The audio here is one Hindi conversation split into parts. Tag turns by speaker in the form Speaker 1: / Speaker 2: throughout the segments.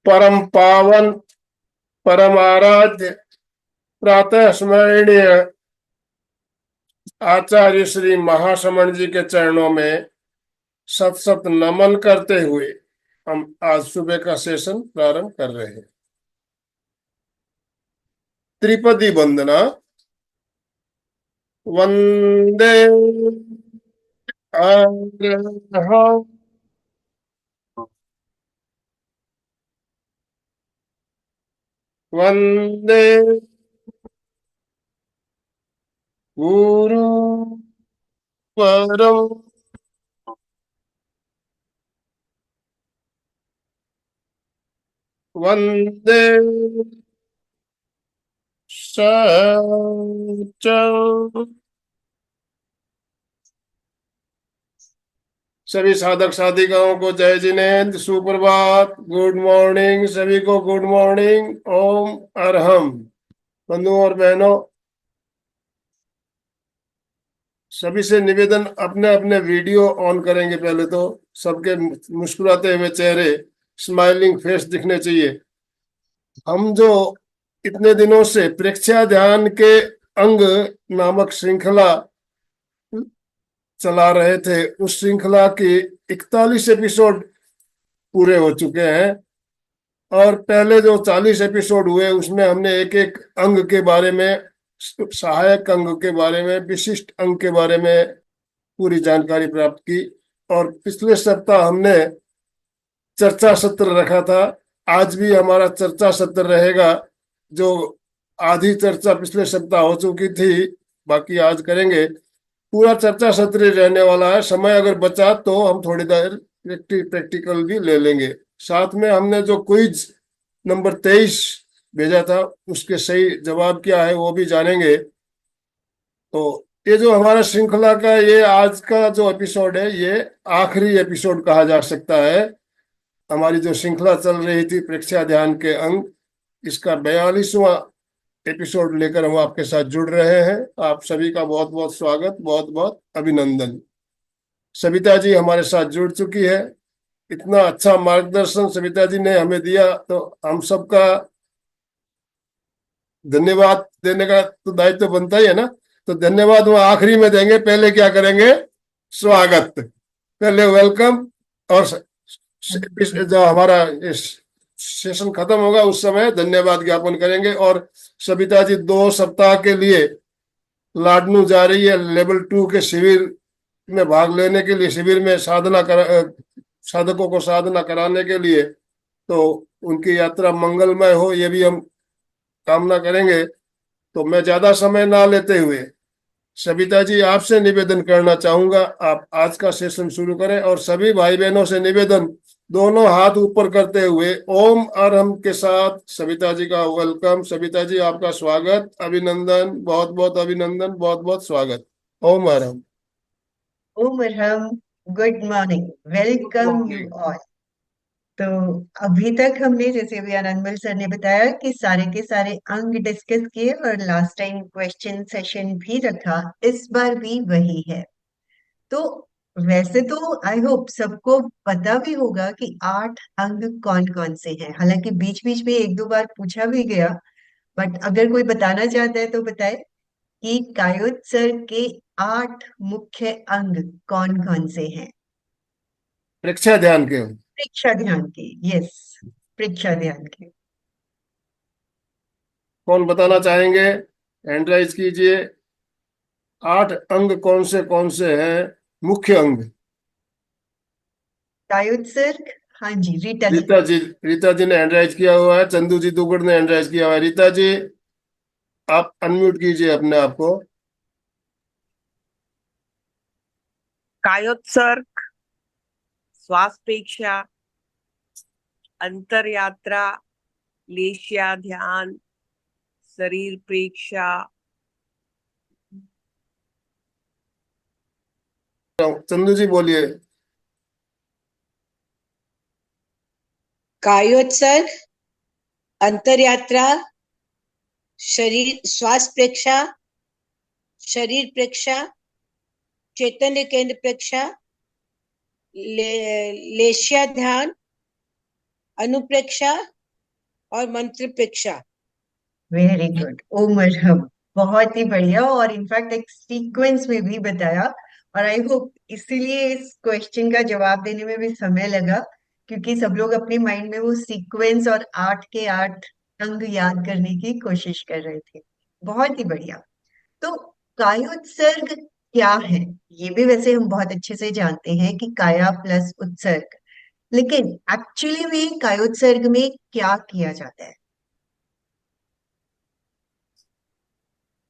Speaker 1: परम पावन परम आराध्य प्रातः स्मरणीय आचार्य श्री महाश्रमण जी के चरणों में सत सत नमन करते हुए हम आज सुबह का सेशन प्रारंभ कर रहे हैं। त्रिपदी वंदना। वंदे अरहं वंदे गुरु परम वंदे सच्चं। सभी साधक साधिकाओं को जय जिनेन्द्र, सुप्रभात, गुड मॉर्निंग। सभी को गुड मॉर्निंग। ओम अरहम। बंधुओं और बहनों, सभी से निवेदन, अपने अपने वीडियो ऑन करेंगे। पहले तो सबके मुस्कुराते हुए चेहरे, स्माइलिंग फेस दिखने चाहिए। हम जो इतने दिनों से प्रेक्षा ध्यान के अंग नामक श्रृंखला चला रहे थे, उस श्रृंखला के 41 एपिसोड पूरे हो चुके हैं। और पहले जो 40 एपिसोड हुए उसमें हमने एक एक अंग के बारे में, सहायक अंग के बारे में, विशिष्ट अंग के बारे में पूरी जानकारी प्राप्त की। और पिछले सप्ताह हमने चर्चा सत्र रखा था। आज भी हमारा चर्चा सत्र रहेगा। जो आधी चर्चा पिछले सप्ताह हो चुकी थी, बाकी आज करेंगे। पूरा चर्चा सत्र रहने वाला है। समय अगर बचा तो हम थोड़ी देर प्रैक्टिकल भी ले लेंगे। साथ में हमने जो क्विज नंबर 23 भेजा था, उसके सही जवाब क्या है वो भी जानेंगे। तो ये जो हमारा श्रृंखला का ये आज का जो एपिसोड है, ये आखिरी एपिसोड कहा जा सकता है। हमारी जो श्रृंखला चल रही थी प्रेक्षा ध्यान के अंग, इसका 42वां एपिसोड लेकर हम आपके साथ जुड़ रहे हैं। आप सभी का बहुत बहुत स्वागत, बहुत बहुत अभिनंदन। सविता जी हमारे साथ जुड़ चुकी है। इतना अच्छा मार्गदर्शन सविता जी ने हमें दिया, तो हम सबका धन्यवाद देने का तो दायित्व तो बनता ही है ना। तो धन्यवाद वो आखिरी में देंगे, पहले क्या करेंगे? स्वागत। पहले वेलकम, और जो हमारा इस सेशन खत्म होगा उस समय धन्यवाद ज्ञापन करेंगे। और सविता जी 2 सप्ताह के लिए लाडनू जा रही है लेवल 2 के शिविर में भाग लेने के लिए, शिविर में साधकों को साधना कराने के लिए। तो उनकी यात्रा मंगलमय हो, ये भी हम कामना करेंगे। तो मैं ज्यादा समय ना लेते हुए सविता जी आपसे निवेदन करना चाहूंगा, आप आज का सेशन शुरू करें। और सभी भाई बहनों से निवेदन, दोनों हाथ ऊपर करते हुए ओम अरहम के साथ सविता जी का वेलकम। सविता जी आपका स्वागत, अभिनंदन, बहुत बहुत अभिनंदन, बहुत बहुत स्वागत। ओम अरहम।
Speaker 2: ओम अरहम। Good morning, welcome you all. तो अभी तक हमने, जैसे अभी आनंदमल सर ने बताया, कि सारे के सारे अंग डिस्कस किए और लास्ट टाइम क्वेश्चन सेशन भी रखा। इस बार भी वही है। तो वैसे तो आई होप सबको पता भी होगा कि 8 अंग कौन कौन से हैं। हालांकि बीच बीच में एक दो बार पूछा भी गया, बट अगर कोई बताना चाहता है तो बताए कि कायोत सर के 8 मुख्य अंग कौन कौन से हैं।
Speaker 1: प्रेक्षा ध्यान के
Speaker 2: प्रेक्षा ध्यान के, यस, प्रेक्षा ध्यान के।
Speaker 1: कौन बताना चाहेंगे? हैंड राइज कीजिए। 8 अंग कौन से हैं, मुख्य अंग?
Speaker 2: कायोत सर, हाँ जी, रीटा जी।
Speaker 1: रीता जी, रीता जी ने हैंड राइज किया हुआ है। चंदू जी दुगड़ ने हैंड राइज किया हुआ है। रीता जी, आप अनम्यूट कीजिए अपने आप को।
Speaker 3: कायोत्सर्ग, श्वास प्रेक्षा, अंतर यात्रा, लेशिया ध्यान, शरीर प्रेक्षा।
Speaker 1: चंदू जी बोलिए।
Speaker 4: कायोत्सर्ग, अंतरयात्रा, शरीर श्वास प्रेक्षा, शरीर प्रेक्षा, चैतन्य केंद्र प्रेक्षा, लेशिया ध्यान, अनुप्रेक्षा और मंत्र प्रेक्षा।
Speaker 2: वेरी गुड ओम अर्हम। बहुत ही बढ़िया, और इनफैक्ट एक सीक्वेंस में भी बताया। और आई होप इसीलिए इस क्वेश्चन का जवाब देने में भी समय लगा, क्योंकि सब लोग अपने माइंड में वो सीक्वेंस और 8 के 8 अंग याद करने की कोशिश कर रहे थे। बहुत ही बढ़िया। तो कायोत्सर्ग क्या है? ये भी वैसे हम बहुत अच्छे से जानते हैं कि काया प्लस उत्सर्ग, लेकिन एक्चुअली में कायोत्सर्ग में क्या किया जाता है?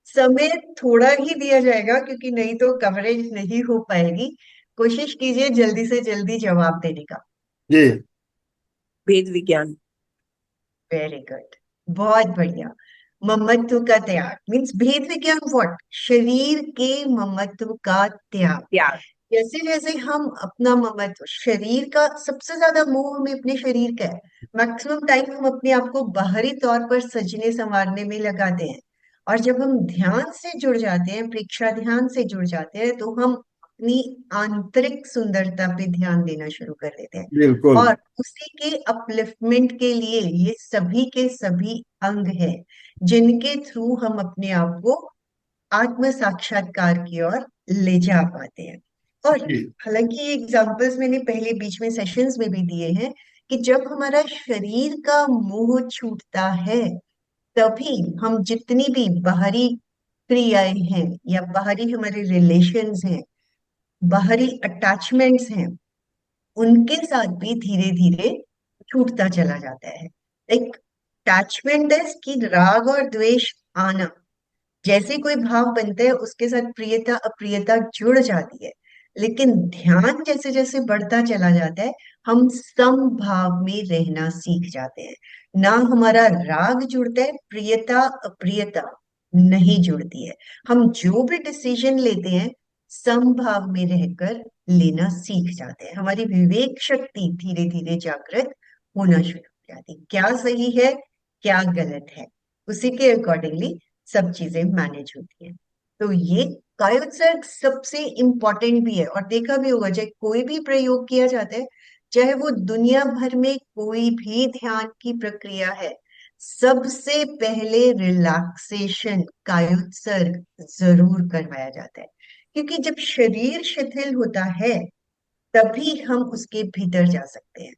Speaker 2: समय थोड़ा ही दिया जाएगा, क्योंकि नहीं तो कवरेज नहीं हो पाएगी। कोशिश कीजिए जल्दी से जल्दी जवाब देने का।
Speaker 1: जी।
Speaker 3: भेद विज्ञान।
Speaker 2: वेरी गुड, बहुत बढ़िया। ममत्व का त्याग मीन्स भेद विज्ञान व्हाट? शरीर के ममत्व का त्याग।
Speaker 3: त्याग।
Speaker 2: जैसे जैसे हम अपना ममत्व, शरीर का सबसे ज्यादा मोह हमें अपने शरीर का है। मैक्सिमम टाइम हम अपने आप को बाहरी तौर पर सजने संवारने में लगाते हैं, और जब हम ध्यान से जुड़ जाते हैं, प्रेक्षा ध्यान से जुड़ जाते हैं, तो हम अपनी आंतरिक सुंदरता पे ध्यान देना शुरू कर देते हैं।
Speaker 1: बिल्कुल।
Speaker 2: और उसी के अपलिफ्टमेंट के लिए ये सभी के सभी अंग हैं, जिनके थ्रू हम अपने आप को आत्म साक्षात्कार की ओर ले जा पाते हैं। और
Speaker 1: जी।
Speaker 2: हालांकि ये एग्जाम्पल्स मैंने पहले बीच में सेशंस में भी दिए हैं कि जब हमारा शरीर का मोह छूटता है, तभी हम जितनी भी बाहरी क्रियाएं हैं या बाहरी हमारे रिलेशंस हैं, बाहरी अटैचमेंट्स हैं, उनके साथ भी धीरे धीरे छूटता चला जाता है। एक अटैचमेंट है कि राग और द्वेष आना, जैसे कोई भाव बनता है उसके साथ प्रियता अप्रियता जुड़ जाती है। लेकिन ध्यान जैसे जैसे बढ़ता चला जाता है, हम समभाव में रहना सीख जाते हैं। ना हमारा राग जुड़ता है, प्रियता अप्रियता नहीं जुड़ती है। हम जो भी डिसीजन लेते हैं, समभाव में रहकर लेना सीख जाते हैं। हमारी विवेक शक्ति धीरे धीरे जागृत होना शुरू हो जाती है। क्या सही है, क्या गलत है, उसी के अकॉर्डिंगली सब चीजें मैनेज होती हैं। तो ये कायोत्सर्ग सबसे इंपॉर्टेंट भी है, और देखा भी होगा चाहे कोई भी प्रयोग किया जाता है, चाहे वो दुनिया भर में कोई भी ध्यान की प्रक्रिया है, सबसे पहले रिलैक्सेशन कायोत्सर्ग जरूर करवाया जाता है। क्योंकि जब शरीर शिथिल होता है, तभी हम उसके भीतर जा सकते हैं,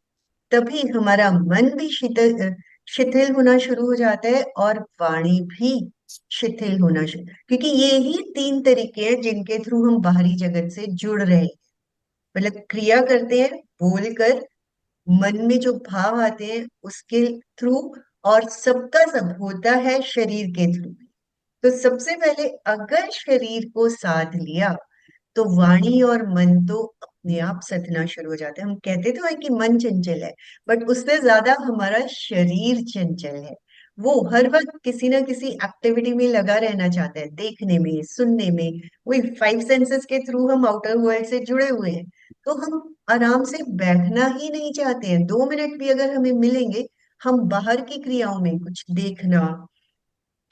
Speaker 2: तभी हमारा मन भी शिथिल शिथिल होना शुरू हो जाता है, और वाणी भी शिथिल होना शुरू, क्योंकि ये ही 3 तरीके हैं जिनके थ्रू हम बाहरी जगत से जुड़ रहे हैं। मतलब क्रिया करते हैं बोलकर, मन में जो भाव आते हैं उसके थ्रू, और सबका सब होता है शरीर के थ्रू। तो सबसे पहले अगर शरीर को साध लिया, तो वाणी और मन तो अपने आप सधना शुरू हो जाते हैं। हम कहते तो है कि मन चंचल है, बट उससे ज्यादा हमारा शरीर चंचल है। वो हर वक्त किसी ना किसी एक्टिविटी में लगा रहना चाहता है, देखने में, सुनने में। वही 5 सेंसेस के थ्रू हम आउटर वर्ल्ड से जुड़े हुए हैं। तो हम आराम से बैठना ही नहीं चाहते हैं। 2 मिनट भी अगर हमें मिलेंगे, हम बाहर की क्रियाओं में कुछ देखना,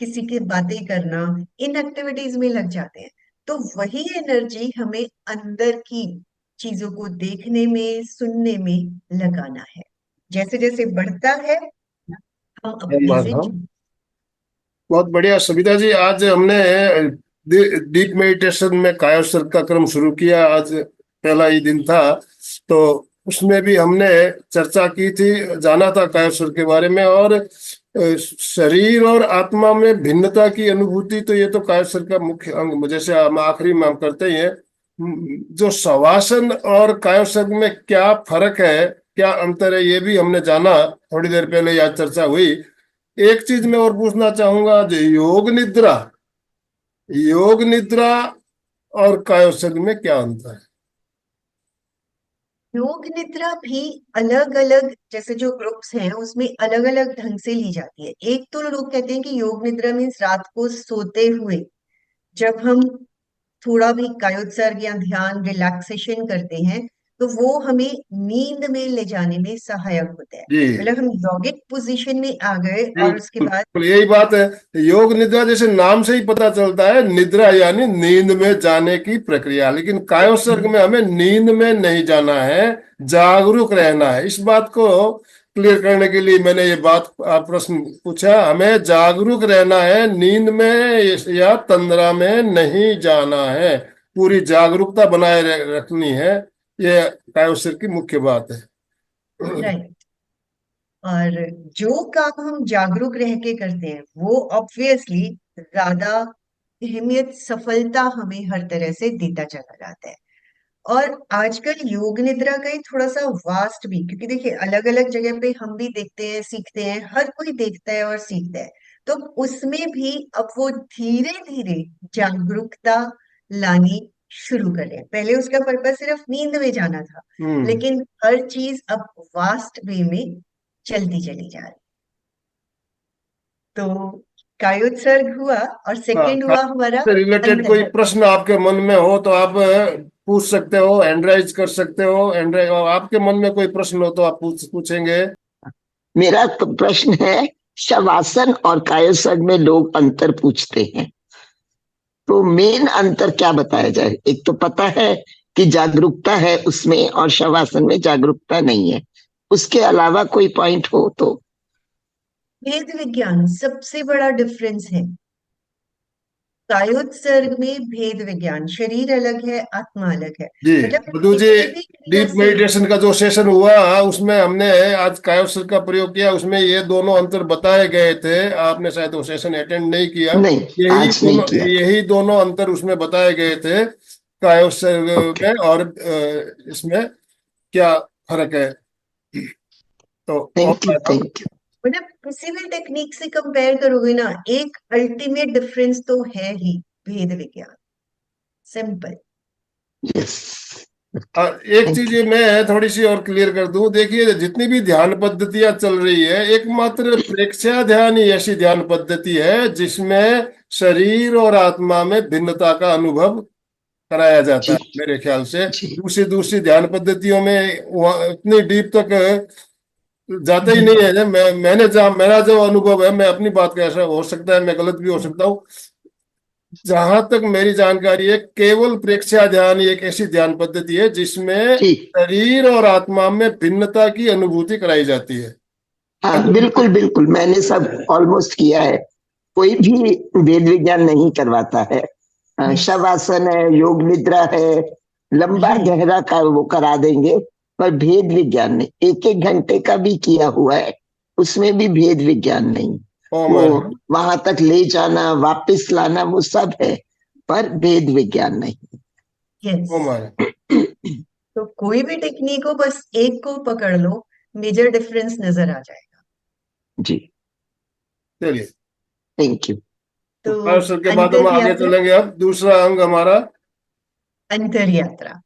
Speaker 2: किसी की बातें करना, इन एक्टिविटीज में लग जाते हैं। तो वही एनर्जी हमें अंदर की चीजों को देखने में, सुनने में लगाना है। जैसे जैसे बढ़ता है, हम अपने से
Speaker 1: हाँ, बहुत बढ़िया सविता जी। आज हमने डीप मेडिटेशन में कायोत्सर्ग का क्रम शुरू किया। आज पहला ही दिन था, तो उसमें भी हमने चर्चा की थी, जाना था कायोत्सर्ग के बारे में। और शरीर और आत्मा में भिन्नता की अनुभूति, तो ये तो कायोत्सर्ग का मुख्य अंग, जैसे हम आखिरी में हम करते ही हैं। जो शवासन और कायोत्सर्ग में क्या फर्क है, क्या अंतर है, ये भी हमने जाना। थोड़ी देर पहले यह चर्चा हुई। एक चीज मैं और पूछना चाहूंगा, जो योग निद्रा और कायोत्सर्ग में क्या अंतर है?
Speaker 2: योग निद्रा भी अलग अलग, जैसे जो ग्रुप्स हैं उसमें अलग अलग ढंग से ली जाती है। एक तो लोग कहते हैं कि योग निद्रा मीन्स रात को सोते हुए जब हम थोड़ा भी कायोत्सर्ग या ध्यान रिलैक्सेशन करते हैं तो वो हमें नींद में ले जाने में सहायक होता है।
Speaker 1: जी
Speaker 2: मतलब हम योगिक पोजीशन में आ गए और उसके
Speaker 1: बिल्कुल
Speaker 2: बाद
Speaker 1: बिल्कुल, यही बात है। योग निद्रा जैसे नाम से ही पता चलता है, निद्रा यानी नींद में जाने की प्रक्रिया, लेकिन कायोत्सर्ग में हमें नींद में नहीं जाना है, जागरूक रहना है। इस बात को क्लियर करने के लिए मैंने ये बात प्रश्न पूछा। हमें जागरूक रहना है, नींद में या तंद्रा में नहीं जाना है, पूरी जागरूकता बनाए रखनी है। ये कायोत्सर्ग की मुख्य बात है।
Speaker 2: राइट। और जो काम हम जागरूक रह के करते हैं वो ऑब्वियसली ज्यादा अहमियत, सफलता हमें हर तरह से देता चला जाता है। और आजकल योग निद्रा का ही थोड़ा सा वास्ट भी, क्योंकि देखिए अलग अलग जगह पे हम भी देखते हैं, सीखते हैं, हर कोई देखता है और सीखता है। तो उसमें भी अब वो धीरे धीरे जागरूकता लानी शुरू कर रहे हैं। पहले उसका पर्पस सिर्फ नींद में जाना था,
Speaker 1: हम्म।
Speaker 2: लेकिन हर चीज अब वास्ट वे में चलती चली जा रही। तो कायोत्सर्ग हुआ और
Speaker 1: हाँ,
Speaker 2: सेकंड हुआ
Speaker 1: खाने
Speaker 2: हमारा
Speaker 1: से रिलेटेड कोई
Speaker 2: अंतर्गत।
Speaker 1: प्रश्न आपके मन में हो तो आप पूछ सकते हो, हैंड राइज कर सकते हो। हैंड राइज, आपके मन में कोई प्रश्न हो तो आप पूछेंगे।
Speaker 5: मेरा प्रश्न है, शवासन और कायसर्ग में लोग अंतर पूछते हैं, तो मेन अंतर क्या बताया जाए? एक तो पता है कि जागरूकता है उसमें और शवासन में जागरूकता नहीं है, उसके अलावा कोई पॉइंट हो तो।
Speaker 2: भेद विज्ञान सबसे बड़ा डिफरेंस है। कायोत्सर्ग में भेद विज्ञान, शरीर अलग है, आत्मा अलग है।
Speaker 1: जी
Speaker 2: मतलब
Speaker 1: मधु जी,
Speaker 2: किसी भी क्रिया
Speaker 1: डीप
Speaker 2: से
Speaker 1: मेडिटेशन का जो सेशन हुआ उसमें हमने आज कायोत्सर्ग का प्रयोग किया, उसमें ये दोनों अंतर बताए गए थे। आपने शायद वो सेशन अटेंड नहीं किया।
Speaker 5: नहीं, आज नहीं किया था।
Speaker 1: यही दोनों अंतर उसमें बताए गए थे, कायोत्सर्ग
Speaker 5: ओके,
Speaker 1: में और इसमें क्या फर्क है। तो
Speaker 5: थैंक यू, थैंक यू।
Speaker 2: मतलब किसी भी टेक्निक से कंपेयर करोगे ना, एक अल्टीमेट डिफरेंस तो है ही, भेद विज्ञान। सिंपल।
Speaker 5: यस,
Speaker 1: एक चीज
Speaker 5: थैंक यू।
Speaker 1: ये मैं थोड़ी सी और क्लियर कर दूं। देखिए जितनी भी ध्यान पद्धतियां चल रही है, एकमात्र प्रेक्षया ध्यान ही ऐसी ध्यान पद्धति है जिसमें शरीर और आत्मा में भिन्नता का अनुभव कराया जाता
Speaker 5: जी
Speaker 1: है मेरे ख्याल से।
Speaker 5: जी।
Speaker 1: दूसरी दूसरी ध्यान पद्धतियों में इतनी डीप तक जाता ही नहीं है। मैंने जहाँ मेरा जो अनुभव है, मैं अपनी बात कैसा हो सकता है, मैं गलत भी हो सकता हूँ, जहां तक मेरी जानकारी है केवल प्रेक्षया ध्यान ही एक ऐसी ध्यान पद्धति है जिसमें
Speaker 5: ठीक,
Speaker 1: शरीर और आत्मा में भिन्नता की अनुभूति कराई जाती है।
Speaker 5: हाँ बिल्कुल बिल्कुल, मैंने सब ऑलमोस्ट किया है। कोई भी वेद विज्ञान नहीं करवाता है।
Speaker 2: यस।
Speaker 5: शवासन है, योग निद्रा है, लंबा
Speaker 2: राइट।
Speaker 5: गहरा का वो करा देंगे, पर भेद विज्ञान नहीं। एक एक घंटे का भी किया हुआ है, उसमें भी भेद विज्ञान नहीं।
Speaker 1: ओ
Speaker 5: वो
Speaker 1: माय
Speaker 5: वहां तक ले जाना वापस लाना वो सब है, पर भेद विज्ञान नहीं।
Speaker 2: यस।
Speaker 1: ओ माय
Speaker 2: तो कोई भी टेक्निक हो, बस एक को पकड़ लो, मेजर डिफरेंस नजर आ जाएगा।
Speaker 5: जी,
Speaker 1: चलिए,
Speaker 5: थैंक यू।
Speaker 1: तो
Speaker 2: तो
Speaker 1: पार्सल के बाद हम
Speaker 2: अंतर
Speaker 1: आगे
Speaker 2: यात्रा।
Speaker 1: चलेंगे। अब दूसरा अंग हमारा।
Speaker 2: अंतर यात्रा।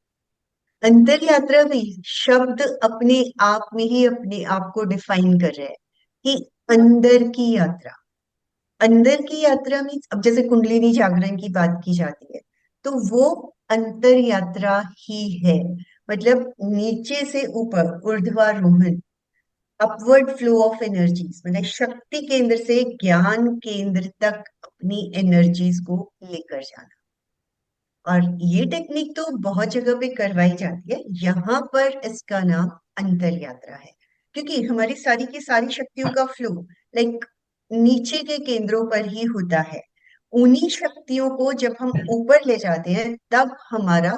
Speaker 2: अंतर यात्रा भी शब्द अपने आप में ही अपने आप को डिफाइन कर रहे हैं कि अंदर की यात्रा। अंदर की यात्रा में अब जैसे कुंडलिनी जागरण की बात की जाती है, तो वो अंतर यात्रा ही है। मतलब नीचे से ऊपर, ऊर्ध्वारोहण, अपवर्ड फ्लो ऑफ एनर्जीज, मतलब शक्ति केंद्र से ज्ञान केंद्र तक अपनी एनर्जीज को लेकर जाना। और ये टेक्निक तो बहुत जगह पे करवाई जाती है, यहाँ पर इसका नाम अंतर यात्रा है। क्योंकि हमारी सारी की सारी शक्तियों का फ्लो लाइक नीचे के केंद्रों पर ही होता है। उन्हीं शक्तियों को जब हम ऊपर ले जाते हैं तब हमारा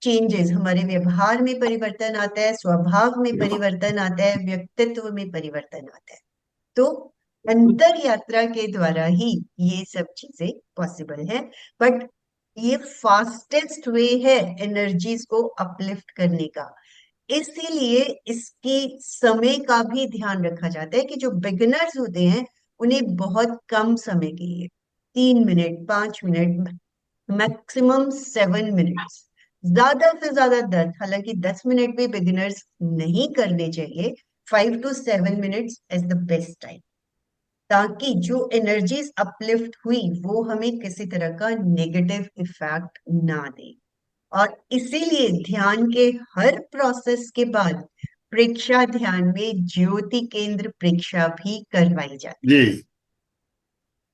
Speaker 2: चेंजेस, हमारे व्यवहार में परिवर्तन आता है, स्वभाव में परिवर्तन आता है, व्यक्तित्व में परिवर्तन आता है। तो अंतर यात्रा के द्वारा ही ये सब चीजें पॉसिबल है। बट ये फास्टेस्ट वे है एनर्जीज को अपलिफ्ट करने का। इसीलिए इसकी समय का भी ध्यान रखा जाता है कि जो बिगिनर्स होते हैं उन्हें बहुत कम समय के लिए 3 मिनट, 5 मिनट, मैक्सिमम 7 मिनट्स, ज्यादा से ज्यादा 10, हालांकि 10 मिनट भी बिगिनर्स नहीं करने चाहिए, 5 to 7 minutes is the best time, ताकि जो एनर्जीज अपलिफ्ट हुई वो हमें किसी तरह का नेगेटिव इफेक्ट ना दे। और इसीलिए ध्यान के हर प्रोसेस के बाद प्रेक्षा ध्यान में ज्योति केंद्र प्रेक्षा भी करवाई जाती
Speaker 1: जी।
Speaker 2: है,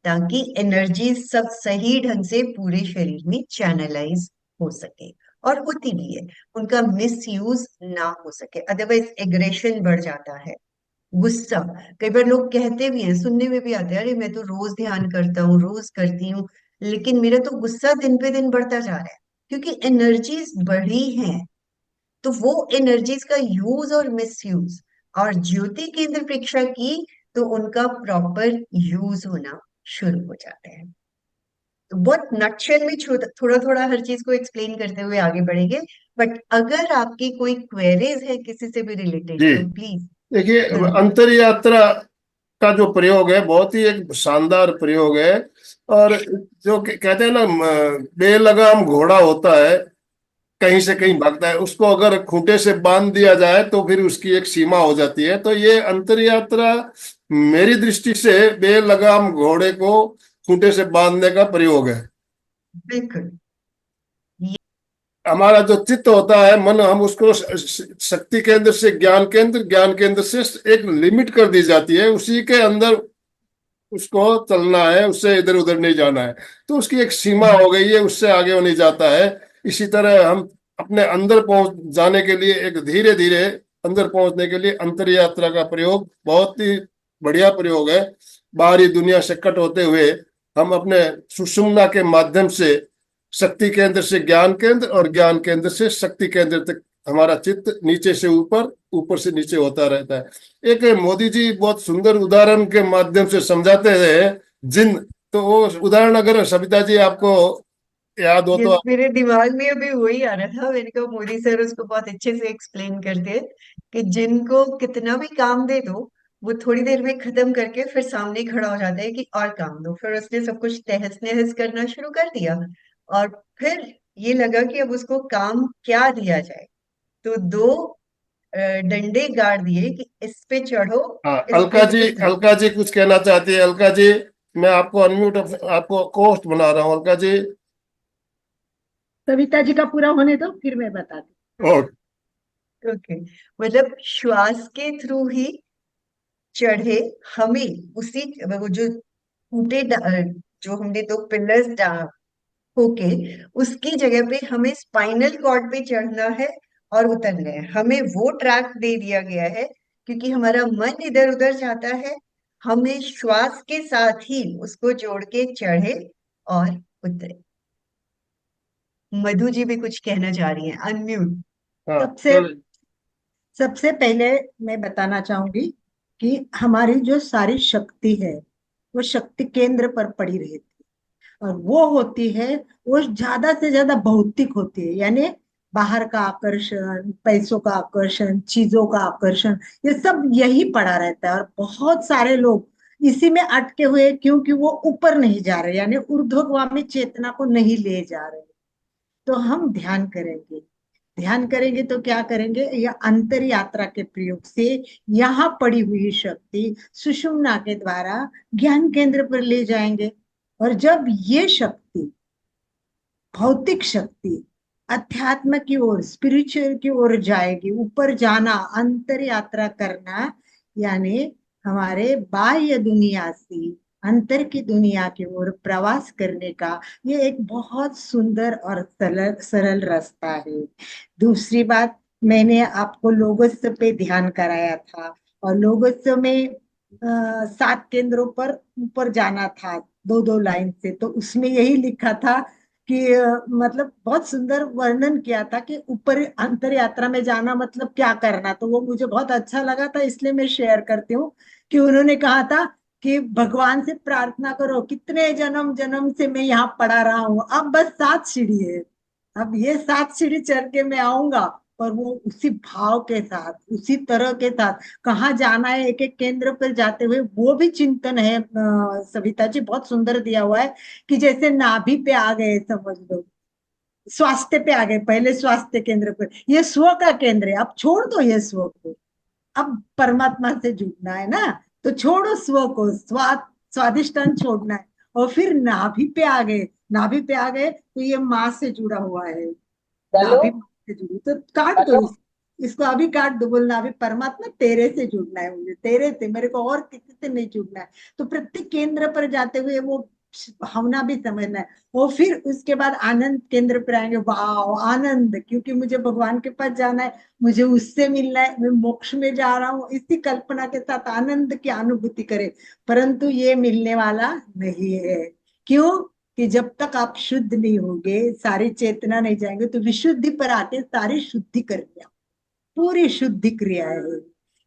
Speaker 2: ताकि एनर्जी सब सही ढंग से पूरे शरीर में चैनलाइज हो सके, और होती भी है, उनका मिस यूज ना हो सके, अदरवाइज एग्रेशन बढ़ जाता है, गुस्सा। कई बार लोग कहते भी हैं, सुनने में भी आते हैं, अरे मैं तो रोज ध्यान करता हूँ, रोज करती हूँ, लेकिन मेरा तो गुस्सा दिन पे दिन बढ़ता जा रहा है, क्योंकि एनर्जीज बढ़ी हैं। तो वो एनर्जीज का यूज और मिस यूज, और ज्योति केंद्र प्रेक्षा की तो उनका प्रॉपर यूज होना शुरू हो जाता है। तो बहुत नटशेल में थोड़ा थोड़ा हर चीज को एक्सप्लेन करते हुए आगे बढ़ेंगे, बट अगर आपकी कोई क्वेरीज है किसी से भी रिलेटेड
Speaker 1: जी,
Speaker 2: तो प्लीज
Speaker 1: देखिए
Speaker 2: जरूर।
Speaker 1: अंतर यात्रा का जो प्रयोग है बहुत ही एक शानदार प्रयोग है। और जो कहते हैं ना, बेलगाम घोड़ा होता है, कहीं से कहीं भागता है, उसको अगर खूंटे से बांध दिया जाए तो फिर उसकी एक सीमा हो जाती है। तो ये अंतर यात्रा मेरी दृष्टि से बेलगाम घोड़े को खूंटे से बांधने का प्रयोग है।
Speaker 2: बिल्कुल। ये
Speaker 1: हमारा जो चित्त होता है, मन, हम उसको शक्ति केंद्र से ज्ञान केंद्र, ज्ञान केंद्र से एक लिमिट कर दी जाती है, उसी के अंदर उसको चलना है, उससे इधर उधर नहीं जाना है। तो उसकी एक सीमा हो गई है, उससे आगे वो नहीं जाता है। इसी तरह हम अपने अंदर पहुंच जाने के लिए, एक धीरे धीरे अंदर पहुंचने के लिए अंतर यात्रा का प्रयोग बहुत ही बढ़िया प्रयोग है। बाहरी दुनिया से कट होते हुए हम अपने सुषुम्ना के माध्यम से शक्ति केंद्र से ज्ञान केंद्र और ज्ञान केंद्र से शक्ति केंद्र तक हमारा चित्त नीचे से ऊपर, ऊपर से नीचे होता रहता है। एक मोदी जी बहुत सुंदर उदाहरण के माध्यम से समझाते हैं जिन, तो वो उदाहरण अगर सविता जी आपको याद हो तो
Speaker 2: मेरे दिमाग में अभी वही आ रहा था, मैंने कहा मोदी सर उसको बहुत अच्छे से एक्सप्लेन करते हैं कि जिनको कितना भी काम दे दो, वो थोड़ी देर में खत्म करके फिर सामने खड़ा हो जाता है कि और काम दो, फिर उसने सब कुछ तहस नहस करना शुरू कर दिया, और फिर ये लगा कि अब उसको काम क्या दिया जाए, तो दो डंडे गाड़ दिए कि इस पे चढ़ो,
Speaker 1: हाँ,
Speaker 2: इस पे उतरो।
Speaker 1: अलका जी कुछ कहना चाहती है। अलका जी, मैं आपको अनम्यूट, आपको कोस्ट बना रहा हूँ, अलका जी।
Speaker 6: सविता जी का पूरा होने दो फिर मैं बताती
Speaker 1: ओके।
Speaker 2: ओके, मतलब श्वास के थ्रू ही चढ़े, हमें उसी वो जो टूटे जो हमने दो पिलर्स होके, उसकी जगह पे हमें स्पाइनल कॉर्ड पे चढ़ना है और उतरना है, हमें वो ट्रैक दे दिया गया है, क्योंकि हमारा मन इधर उधर जाता है, हमें श्वास के साथ ही उसको जोड़ के चढ़े और उतरे। मधु जी भी कुछ कहना चाह रही हैं, अनम्यूट।
Speaker 1: हाँ,
Speaker 6: सबसे सबसे पहले मैं बताना चाहूंगी कि हमारी जो सारी शक्ति है वो शक्ति केंद्र पर पड़ी रहती है, और वो होती है, वो ज्यादा से ज्यादा भौतिक होती है, यानी बाहर का आकर्षण, पैसों का आकर्षण, चीजों का आकर्षण, ये सब यही पड़ा रहता है। और बहुत सारे लोग इसी में अटके हुए हैं, क्योंकि वो ऊपर नहीं जा रहे, यानी ऊर्ध्वगामी चेतना को नहीं ले जा रहे। तो हम ध्यान करेंगे, ध्यान करेंगे तो क्या करेंगे, यह अंतर यात्रा के प्रयोग से यहाँ पड़ी हुई शक्ति सुषुम्ना के द्वारा ज्ञान केंद्र पर ले जाएंगे। और जब ये शक्ति, भौतिक शक्ति, अध्यात्म की ओर, स्पिरिचुअल की ओर जाएगी, ऊपर जाना, अंतर यात्रा करना, यानी हमारे बाह्य दुनिया से अंतर की दुनिया की ओर प्रवास करने का ये एक बहुत सुंदर और सरल सरल रास्ता है। दूसरी बात, मैंने आपको लोगोत्सव पे ध्यान कराया था, और लोगोत्सव में 7 केंद्रों पर ऊपर जाना था, दो दो लाइन से, तो उसमें यही लिखा था कि मतलब बहुत सुंदर वर्णन किया था कि ऊपर अंतर यात्रा में जाना मतलब क्या करना, तो वो मुझे बहुत अच्छा लगा था, इसलिए मैं शेयर करती हूँ कि उन्होंने कहा था कि भगवान से प्रार्थना करो, कितने जन्म जन्म से मैं यहाँ पड़ा रहा हूँ, अब बस 7 सीढ़ी है, अब ये 7 सीढ़ी चढ़ के मैं आऊंगा और वो उसी भाव के साथ, उसी तरह के साथ कहाँ जाना है, एक एक केंद्र पर जाते हुए वो भी चिंतन है। सविता जी बहुत सुंदर दिया हुआ है कि जैसे नाभि पे आ गए, समझ लो स्वास्थ्य पे आ गए, पहले स्वास्थ्य केंद्र पर, ये स्व का केंद्र है, अब छोड़ दो ये स्व को, अब परमात्मा से जुड़ना है ना, तो छोड़ो स्व को, स्वादिष्टान छोड़ना है, और फिर नाभि पे आ गए, नाभि पे आ गए तो ये माँ से जुड़ा हुआ है, नाभि माँ से जुड़ी, तो काट दो इसको अभी काट दो, बोलना अभी परमात्मा तेरे से जुड़ना है, मुझे तेरे से, मेरे को और किसी से नहीं जुड़ना है। तो प्रत्येक केंद्र पर जाते हुए वो भावना भी समझना है, और फिर उसके बाद आनंद केंद्र पर आएंगे, वाह आनंद, क्योंकि मुझे भगवान के पास जाना है, मुझे उससे मिलना है, मैं मोक्ष में जा रहा हूँ, इसी कल्पना के साथ आनंद की अनुभूति करे। परंतु ये मिलने वाला नहीं है, क्यों कि जब तक आप शुद्ध नहीं होगे, सारी चेतना नहीं जाएंगे, तो विशुद्धि पर आके सारी शुद्धि कर लिया, पूरी शुद्धि क्रिया है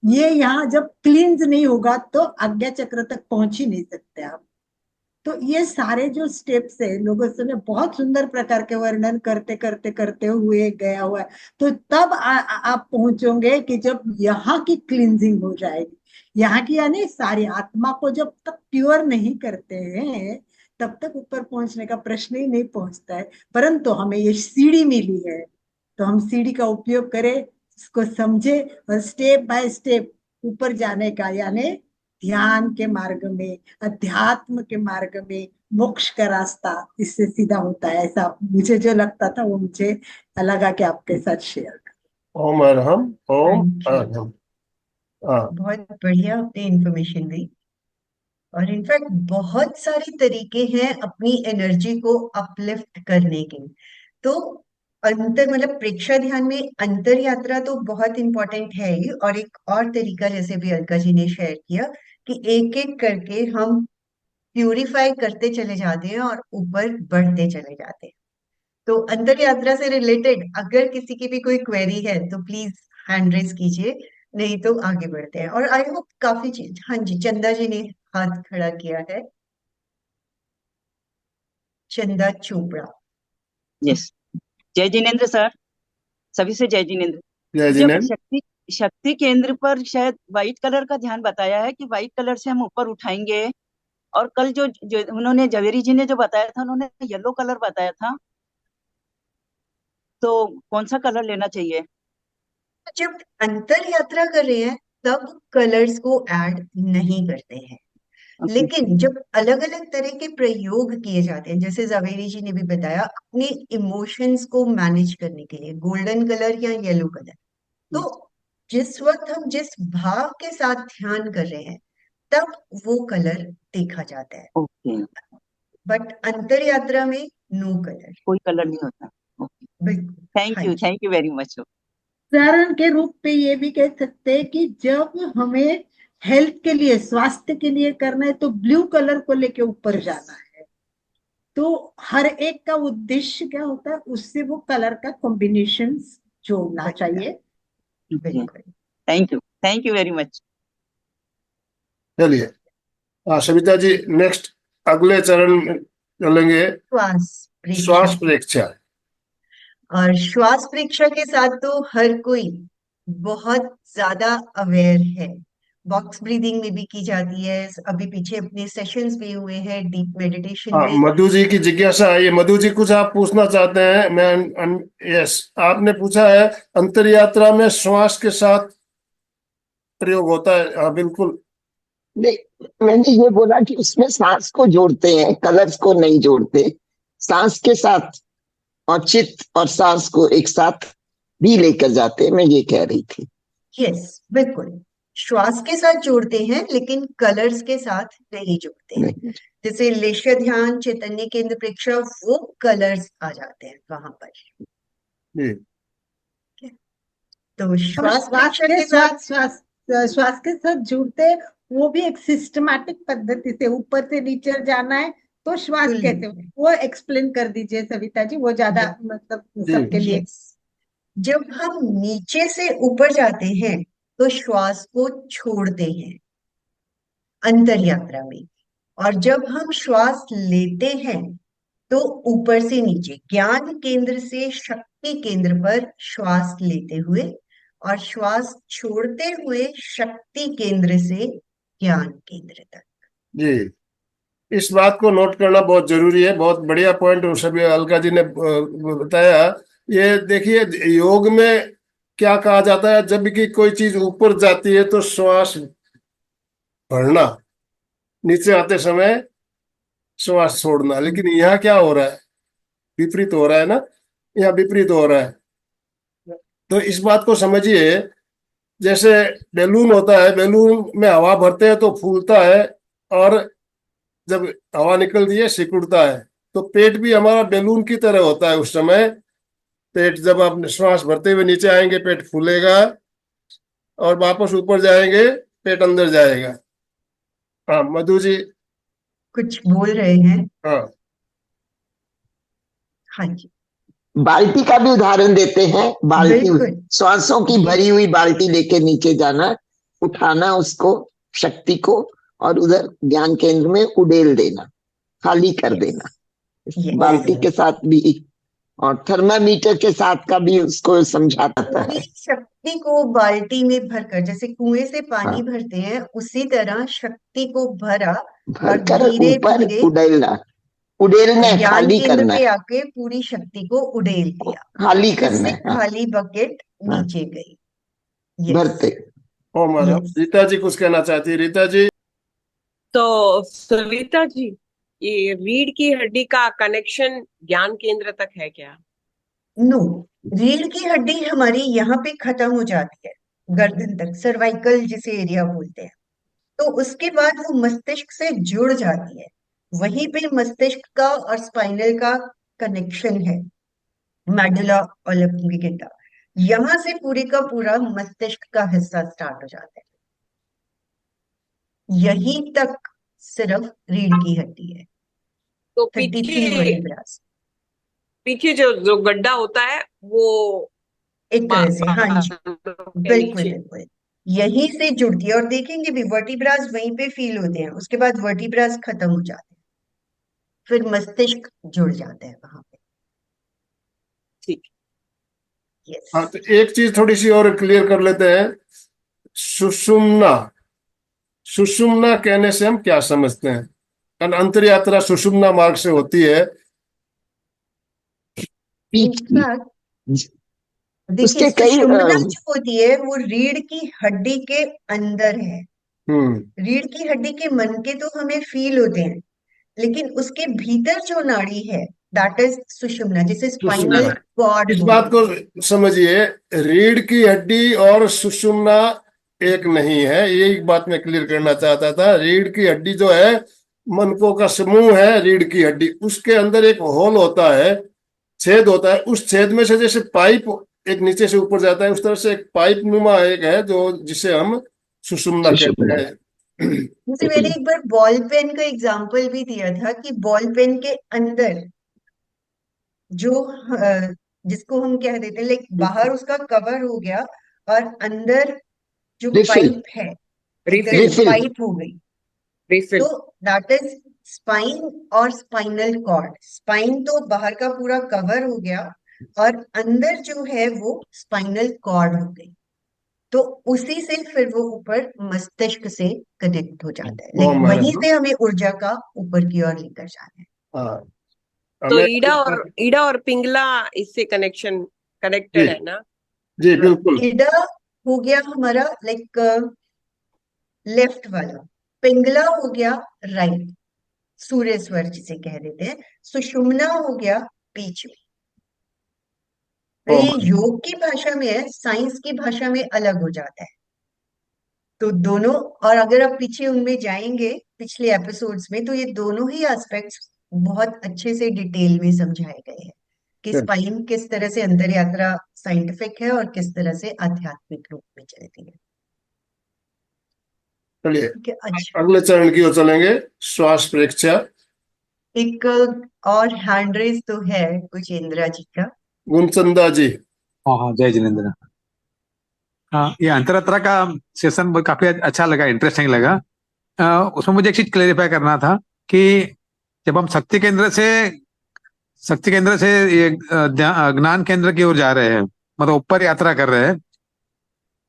Speaker 6: ये। यहाँ जब क्लींस नहीं होगा तो आज्ञा चक्र तक पहुंच ही नहीं सकते आप। तो ये सारे जो स्टेप्स है, लोगों से बहुत सुंदर प्रकार के वर्णन करते करते करते हुए गया हुआ है। तो तब आप पहुंचोगे कि जब यहाँ की क्लींजिंग हो जाएगी, यहाँ की यानी सारी आत्मा को जब तक प्योर नहीं करते हैं, तब तक ऊपर पहुंचने का प्रश्न ही नहीं पहुंचता है। परंतु हमें ये सीढ़ी मिली है, तो हम सीढ़ी का उपयोग करें, इसको समझे, और स्टेप बाय स्टेप ऊपर जाने का, यानी ध्यान के मार्ग में, अध्यात्म के मार्ग में मोक्ष का रास्ता इससे सीधा होता है। ऐसा मुझे जो लगता था, वो मुझे लगा कि आपके साथ शेयर।
Speaker 1: ओम अरहम, ओम
Speaker 2: थैंक यू,
Speaker 1: अरहम। हाँ,
Speaker 2: बहुत बढ़िया आपने इंफॉर्मेशन दी। और इनफैक्ट बहुत सारे तरीके हैं अपनी एनर्जी को अपलिफ्ट करने के। तो अंतर मतलब प्रेक्षा ध्यान में अंतर यात्रा तो बहुत इंपॉर्टेंट है ही, और एक और तरीका जैसे भी अलका जी ने शेयर किया कि एक एक करके हम प्यूरिफाई करते चले जाते हैं और ऊपर बढ़ते चले जाते हैं। तो अंतर यात्रा से रिलेटेड अगर किसी की भी कोई क्वेरी है तो प्लीज हैंड रेज कीजिए, नहीं तो आगे बढ़ते हैं। और आई होप काफी चीज, हाँ जी चंदा जी ने हाथ खड़ा किया है, चंदा चोपड़ा।
Speaker 7: यस, जय जिनेन्द्र सर, सभी से जय जिनेन्द्र।
Speaker 1: जय
Speaker 7: जब
Speaker 1: जिनेन्द्र।
Speaker 7: शक्ति शक्ति केंद्र पर शायद व्हाइट कलर का ध्यान बताया है कि व्हाइट कलर से हम ऊपर उठाएंगे, और कल जो उन्होंने जवेरी जी ने जो बताया था, उन्होंने येलो कलर बताया था, तो कौन सा कलर लेना चाहिए?
Speaker 2: जब अंतर यात्रा कर रहे हैं तब कलर्स को ऐड नहीं करते हैं, लेकिन जब अलग अलग तरह के प्रयोग किए जाते हैं, जैसे जावेरी जी ने भी बताया, अपने इमोशंस को मैनेज करने के लिए गोल्डन कलर या येलो कलर, तो जिस वक्त हम जिस भाव के साथ ध्यान कर रहे हैं तब वो कलर देखा जाता है।
Speaker 7: ओके,
Speaker 2: बट अंतर यात्रा में नो कलर,
Speaker 7: कोई कलर नहीं होता। ओके,
Speaker 2: बिल्कुल। हाँ जी,
Speaker 7: थैंक यू वेरी मच।
Speaker 6: उदाहरण के रूप पे ये भी कह सकते हैं कि जब हमें हेल्थ के लिए, स्वास्थ्य के लिए करना है, तो ब्लू कलर को लेके ऊपर जाना है। तो हर एक का उद्देश्य क्या होता है, उससे वो कलर का कॉम्बिनेशन जोड़ना चाहिए।
Speaker 2: बिल्कुल।
Speaker 7: Thank you very much.
Speaker 1: चलिए, सविता जी नेक्स्ट अगले चरण में चलेंगे,
Speaker 2: श्वास
Speaker 1: श्वास
Speaker 2: परीक्षा।
Speaker 1: परीक्षा।
Speaker 2: और श्वास परीक्षा के साथ तो हर कोई बहुत ज्यादा अवेयर है, बॉक्स ब्रीदिंग में भी की जाती है, अभी पीछे अपने सेशंस भी हुए हैं डीप मेडिटेशन
Speaker 1: हाँ,
Speaker 2: में।
Speaker 1: मधु जी की जिज्ञासा है, ये मधु जी कुछ आप पूछना चाहते हैं? यस, आपने पूछा है अंतर यात्रा में श्वास के साथ प्रयोग होता है। हाँ बिल्कुल।
Speaker 5: नहीं, मैंने ये बोला कि उसमें सांस को जोड़ते हैं, कलर्स को नहीं जोड़ते। सांस के साथ और चित्त और सांस को एक साथ भी लेकर जाते हैं, मैं ये कह रही थी।
Speaker 2: यस बिल्कुल, श्वास के साथ जोड़ते हैं लेकिन कलर्स के साथ नहीं जोड़ते हैं।
Speaker 5: नहीं,
Speaker 2: जैसे लेशा ध्यान, चैतन्य केंद्र प्रेक्षा, वो कलर्स आ जाते हैं वहां पर।
Speaker 1: जी।
Speaker 2: तो
Speaker 6: और
Speaker 2: श्वास
Speaker 6: श्वास
Speaker 2: परीक्षा
Speaker 6: के
Speaker 2: के साथ
Speaker 6: श्वास के साथ जुड़ते हैं, वो भी एक सिस्टमैटिक पद्धति से ऊपर से नीचे जाना है। तो श्वास कैसे, वो एक्सप्लेन कर दीजिए सविता जी, वो ज्यादा मतलब
Speaker 1: जी।
Speaker 6: सबके लिए।
Speaker 2: यस, जब हम नीचे से ऊपर जाते हैं तो श्वास को छोड़ते हैं अंतर यात्रा में, और जब हम श्वास लेते हैं तो ऊपर से नीचे, ज्ञान केंद्र से शक्ति केंद्र पर श्वास लेते हुए और श्वास छोड़ते हुए शक्ति केंद्र से ज्ञान केंद्र तक।
Speaker 1: जी, इस बात को नोट करना बहुत जरूरी है। बहुत बढ़िया पॉइंट सभी अलका जी ने बताया। ये देखिए, योग में क्या कहा जाता है, जब कि कोई चीज ऊपर जाती है तो श्वास भरना, नीचे आते समय श्वास छोड़ना। लेकिन यहाँ क्या हो रहा है, विपरीत हो रहा है ना, यहाँ विपरीत हो रहा है। तो इस बात को समझिए, जैसे बैलून होता है, बैलून में हवा भरते हैं तो फूलता है, और जब हवा निकलती है सिकुड़ता है। तो पेट भी हमारा बैलून की तरह होता है। उस समय पेट, जब आप श्वास भरते हुए नीचे आएंगे पेट फूलेगा, और वापस ऊपर जाएंगे पेट अंदर जाएगा। हाँ मधु जी।
Speaker 2: कुछ बोल रहे हैं?
Speaker 1: हाँ
Speaker 2: हाँ जी,
Speaker 5: बाल्टी का भी उदाहरण देते हैं। बाल्टी,
Speaker 2: बिल्कुल।
Speaker 5: श्वासों की भरी हुई बाल्टी लेके नीचे जाना, उठाना उसको, शक्ति को, और उधर ज्ञान केंद्र में उड़ेल देना, खाली कर देना।
Speaker 2: Yes.
Speaker 5: बाल्टी के साथ भी, और थर्मामीटर के साथ का भी उसको समझाता
Speaker 2: पूरी
Speaker 5: है।
Speaker 2: शक्ति को बाल्टी में भरकर, जैसे कुएं से पानी
Speaker 5: हाँ।
Speaker 2: भरते हैं, उसी तरह शक्ति को भरा और
Speaker 5: भरकर
Speaker 2: धीरे
Speaker 5: ऊपर
Speaker 2: धीरे
Speaker 5: उड़ेलना, उड़ेलना है,
Speaker 2: ज्ञान
Speaker 5: खाली
Speaker 2: केंद्र
Speaker 5: करना
Speaker 2: पे
Speaker 5: है,
Speaker 2: आके पूरी शक्ति को उड़ेल दिया।
Speaker 5: खाली
Speaker 2: फिर
Speaker 5: करना
Speaker 2: से
Speaker 5: है। हाँ,
Speaker 2: खाली बकेट
Speaker 5: हाँ,
Speaker 2: नीचे गई। यस,
Speaker 5: भरते।
Speaker 1: ओ मैडम,
Speaker 2: यस।
Speaker 1: रीता जी कुछ कहना चाहती है। रीता जी।
Speaker 3: तो सविता जी, ये रीढ़ की हड्डी का कनेक्शन ज्ञान केंद्र तक है क्या?
Speaker 2: नो, रीढ़ की हड्डी हमारी यहाँ पे खत्म हो जाती है, गर्दन तक, सर्वाइकल जिसे एरिया बोलते हैं। तो उसके बाद वो मस्तिष्क से जुड़ जाती है। वहीं पे मस्तिष्क का और स्पाइनल का कनेक्शन है, मेडुला ऑब्लिंगेटा। यहाँ से पूरे का पूरा मस्तिष्क का हिस्सा स्टार्ट हो जाता है। यहीं तक सिर्फ रीढ़ की हड्डी है।
Speaker 3: तो
Speaker 2: 33
Speaker 3: पीछे
Speaker 2: वर्टिब्रास
Speaker 3: पीछे जो जो गड्ढा होता है वो
Speaker 2: एक तरह से, हाँ जी,
Speaker 3: के
Speaker 2: बिल्कुल
Speaker 3: नीचे।
Speaker 2: बिल्कुल यहीं से जुड़ती है। और देखेंगे भी वर्टिब्रास वहीं पे फील होते हैं, उसके बाद वर्टिब्रास खत्म हो जाते हैं, फिर मस्तिष्क जुड़ जाता है वहां पे।
Speaker 3: ठीक।
Speaker 2: यस।
Speaker 1: हाँ, तो एक चीज थोड़ी सी और क्लियर कर लेते हैं। सुषुम्ना, सुषुम्ना कहने से हम क्या समझते हैं? कारण अंतर यात्रा सुषुम्ना मार्ग से होती है।
Speaker 5: पीठ की।
Speaker 2: इनफैक्ट देखिए,
Speaker 5: उसके कई
Speaker 2: सुषुम्ना जो होती है वो रीढ़ की हड्डी के अंदर है। रीढ़ की हड्डी के मनके तो हमें फील होते हैं, लेकिन उसके भीतर जो नाड़ी है, दैट इज सुषुम्ना, जिसे
Speaker 1: सुषुम्ना,
Speaker 2: स्पाइनल कॉर्ड
Speaker 1: इस बात
Speaker 2: बोलते
Speaker 1: को
Speaker 2: हैं।
Speaker 1: समझिए, रीढ़ की हड्डी और सुषुम्ना एक नहीं है। यही बात मैं क्लियर करना चाहता था। रीढ़ की हड्डी जो है, मनकों का समूह है रीढ़ की हड्डी। उसके अंदर एक होल होता है, छेद होता है। उस छेद में से जैसे पाइप एक नीचे से ऊपर जाता है, उस तरह से एक पाइप नुमा एक है जो, जिसे हम सुषुम्ना कहते हैं।
Speaker 2: जैसे मैंने एक बार बॉल पेन का एग्जांपल भी दिया था कि बॉल पेन के अंदर जो जिसको हम कह देते हैं, लाइक बाहर उसका कवर हो गया और अंदर जो
Speaker 5: रिफिल,
Speaker 2: पाइप है, एक तरह से
Speaker 5: रिफिल।
Speaker 2: पाइप हो गई।
Speaker 3: रिफिल।
Speaker 2: तो दैट इज स्पाइन और स्पाइनल कॉर्ड। स्पाइन तो बाहर का पूरा कवर हो गया और अंदर जो है वो स्पाइनल कॉर्ड हो गई। तो उसी से फिर वो ऊपर मस्तिष्क से कनेक्ट हो जाता है,
Speaker 1: वो
Speaker 2: लाइक
Speaker 1: हमारे,
Speaker 2: वहीं से हमें ऊर्जा का ऊपर की ओर लेकर जाना है।
Speaker 1: हाँ,
Speaker 3: तो
Speaker 1: हमें,
Speaker 3: ईड़ा और पिंगला इससे कनेक्टेड
Speaker 1: जी
Speaker 3: है ना?
Speaker 1: जी बिल्कुल।
Speaker 2: इडा हो गया हमारा लाइक लेफ्ट वाला, पिंगला हो गया राइट, सूर्य स्वर जिसे कह देते हैं। सुषुम्ना हो गया बीच में। तो
Speaker 1: ओ
Speaker 2: ये योग की भाषा में है, साइंस की भाषा में अलग हो जाता है। तो दोनों, और अगर आप पीछे उनमें जाएंगे पिछले एपिसोड्स में, तो ये दोनों ही एस्पेक्ट्स बहुत अच्छे से डिटेल में समझाए गए हैं कि स्पाइन किस तरह से अंतर यात्रा साइंटिफिक है और किस तरह से आध्यात्मिक रूप में चलती है।
Speaker 1: चलिए
Speaker 2: ठीक है, अच्छा।
Speaker 1: अगले चरण की ओर चलेंगे, श्वास प्रेक्षा।
Speaker 2: एक और हैंड रेस तो है कुछ इंदिरा जी का।
Speaker 1: गुणचंदा जी।
Speaker 8: हाँ हाँ, जय जिनेन्द्र। हाँ, ये अंतरयात्रा का सेशन काफी अच्छा लगा, इंटरेस्टिंग लगा। उसमें मुझे एक चीज क्लेरिफाई करना था कि जब हम शक्ति केंद्र से शक्ति केंद्र से ये ज्ञान केंद्र की ओर जा रहे हैं, मतलब ऊपर यात्रा कर रहे हैं,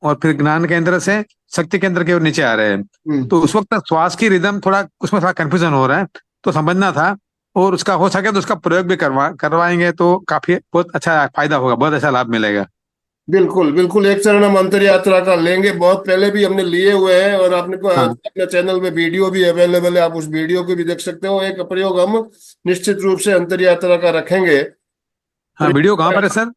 Speaker 8: और फिर ज्ञान केंद्र से शक्ति केंद्र की ओर नीचे आ रहे हैं। तो उस वक्त श्वास की रिदम थोड़ा उसमें थोड़ा कंफ्यूजन हो रहा है, तो समझना था, और उसका हो सके तो उसका प्रयोग भी करवाएंगे तो काफी बहुत अच्छा फायदा होगा, बहुत अच्छा लाभ मिलेगा।
Speaker 1: बिल्कुल बिल्कुल, एक चरण हम अंतर यात्रा का लेंगे, बहुत पहले भी हमने लिए हुए हैं, और आपने को
Speaker 8: हाँ
Speaker 1: अपने चैनल में वीडियो भी अवेलेबल है, आप उस वीडियो को भी देख सकते हो। एक प्रयोग हम निश्चित रूप से अंतर यात्रा का रखेंगे।
Speaker 8: हाँ, वीडियो कहाँ पर है सर?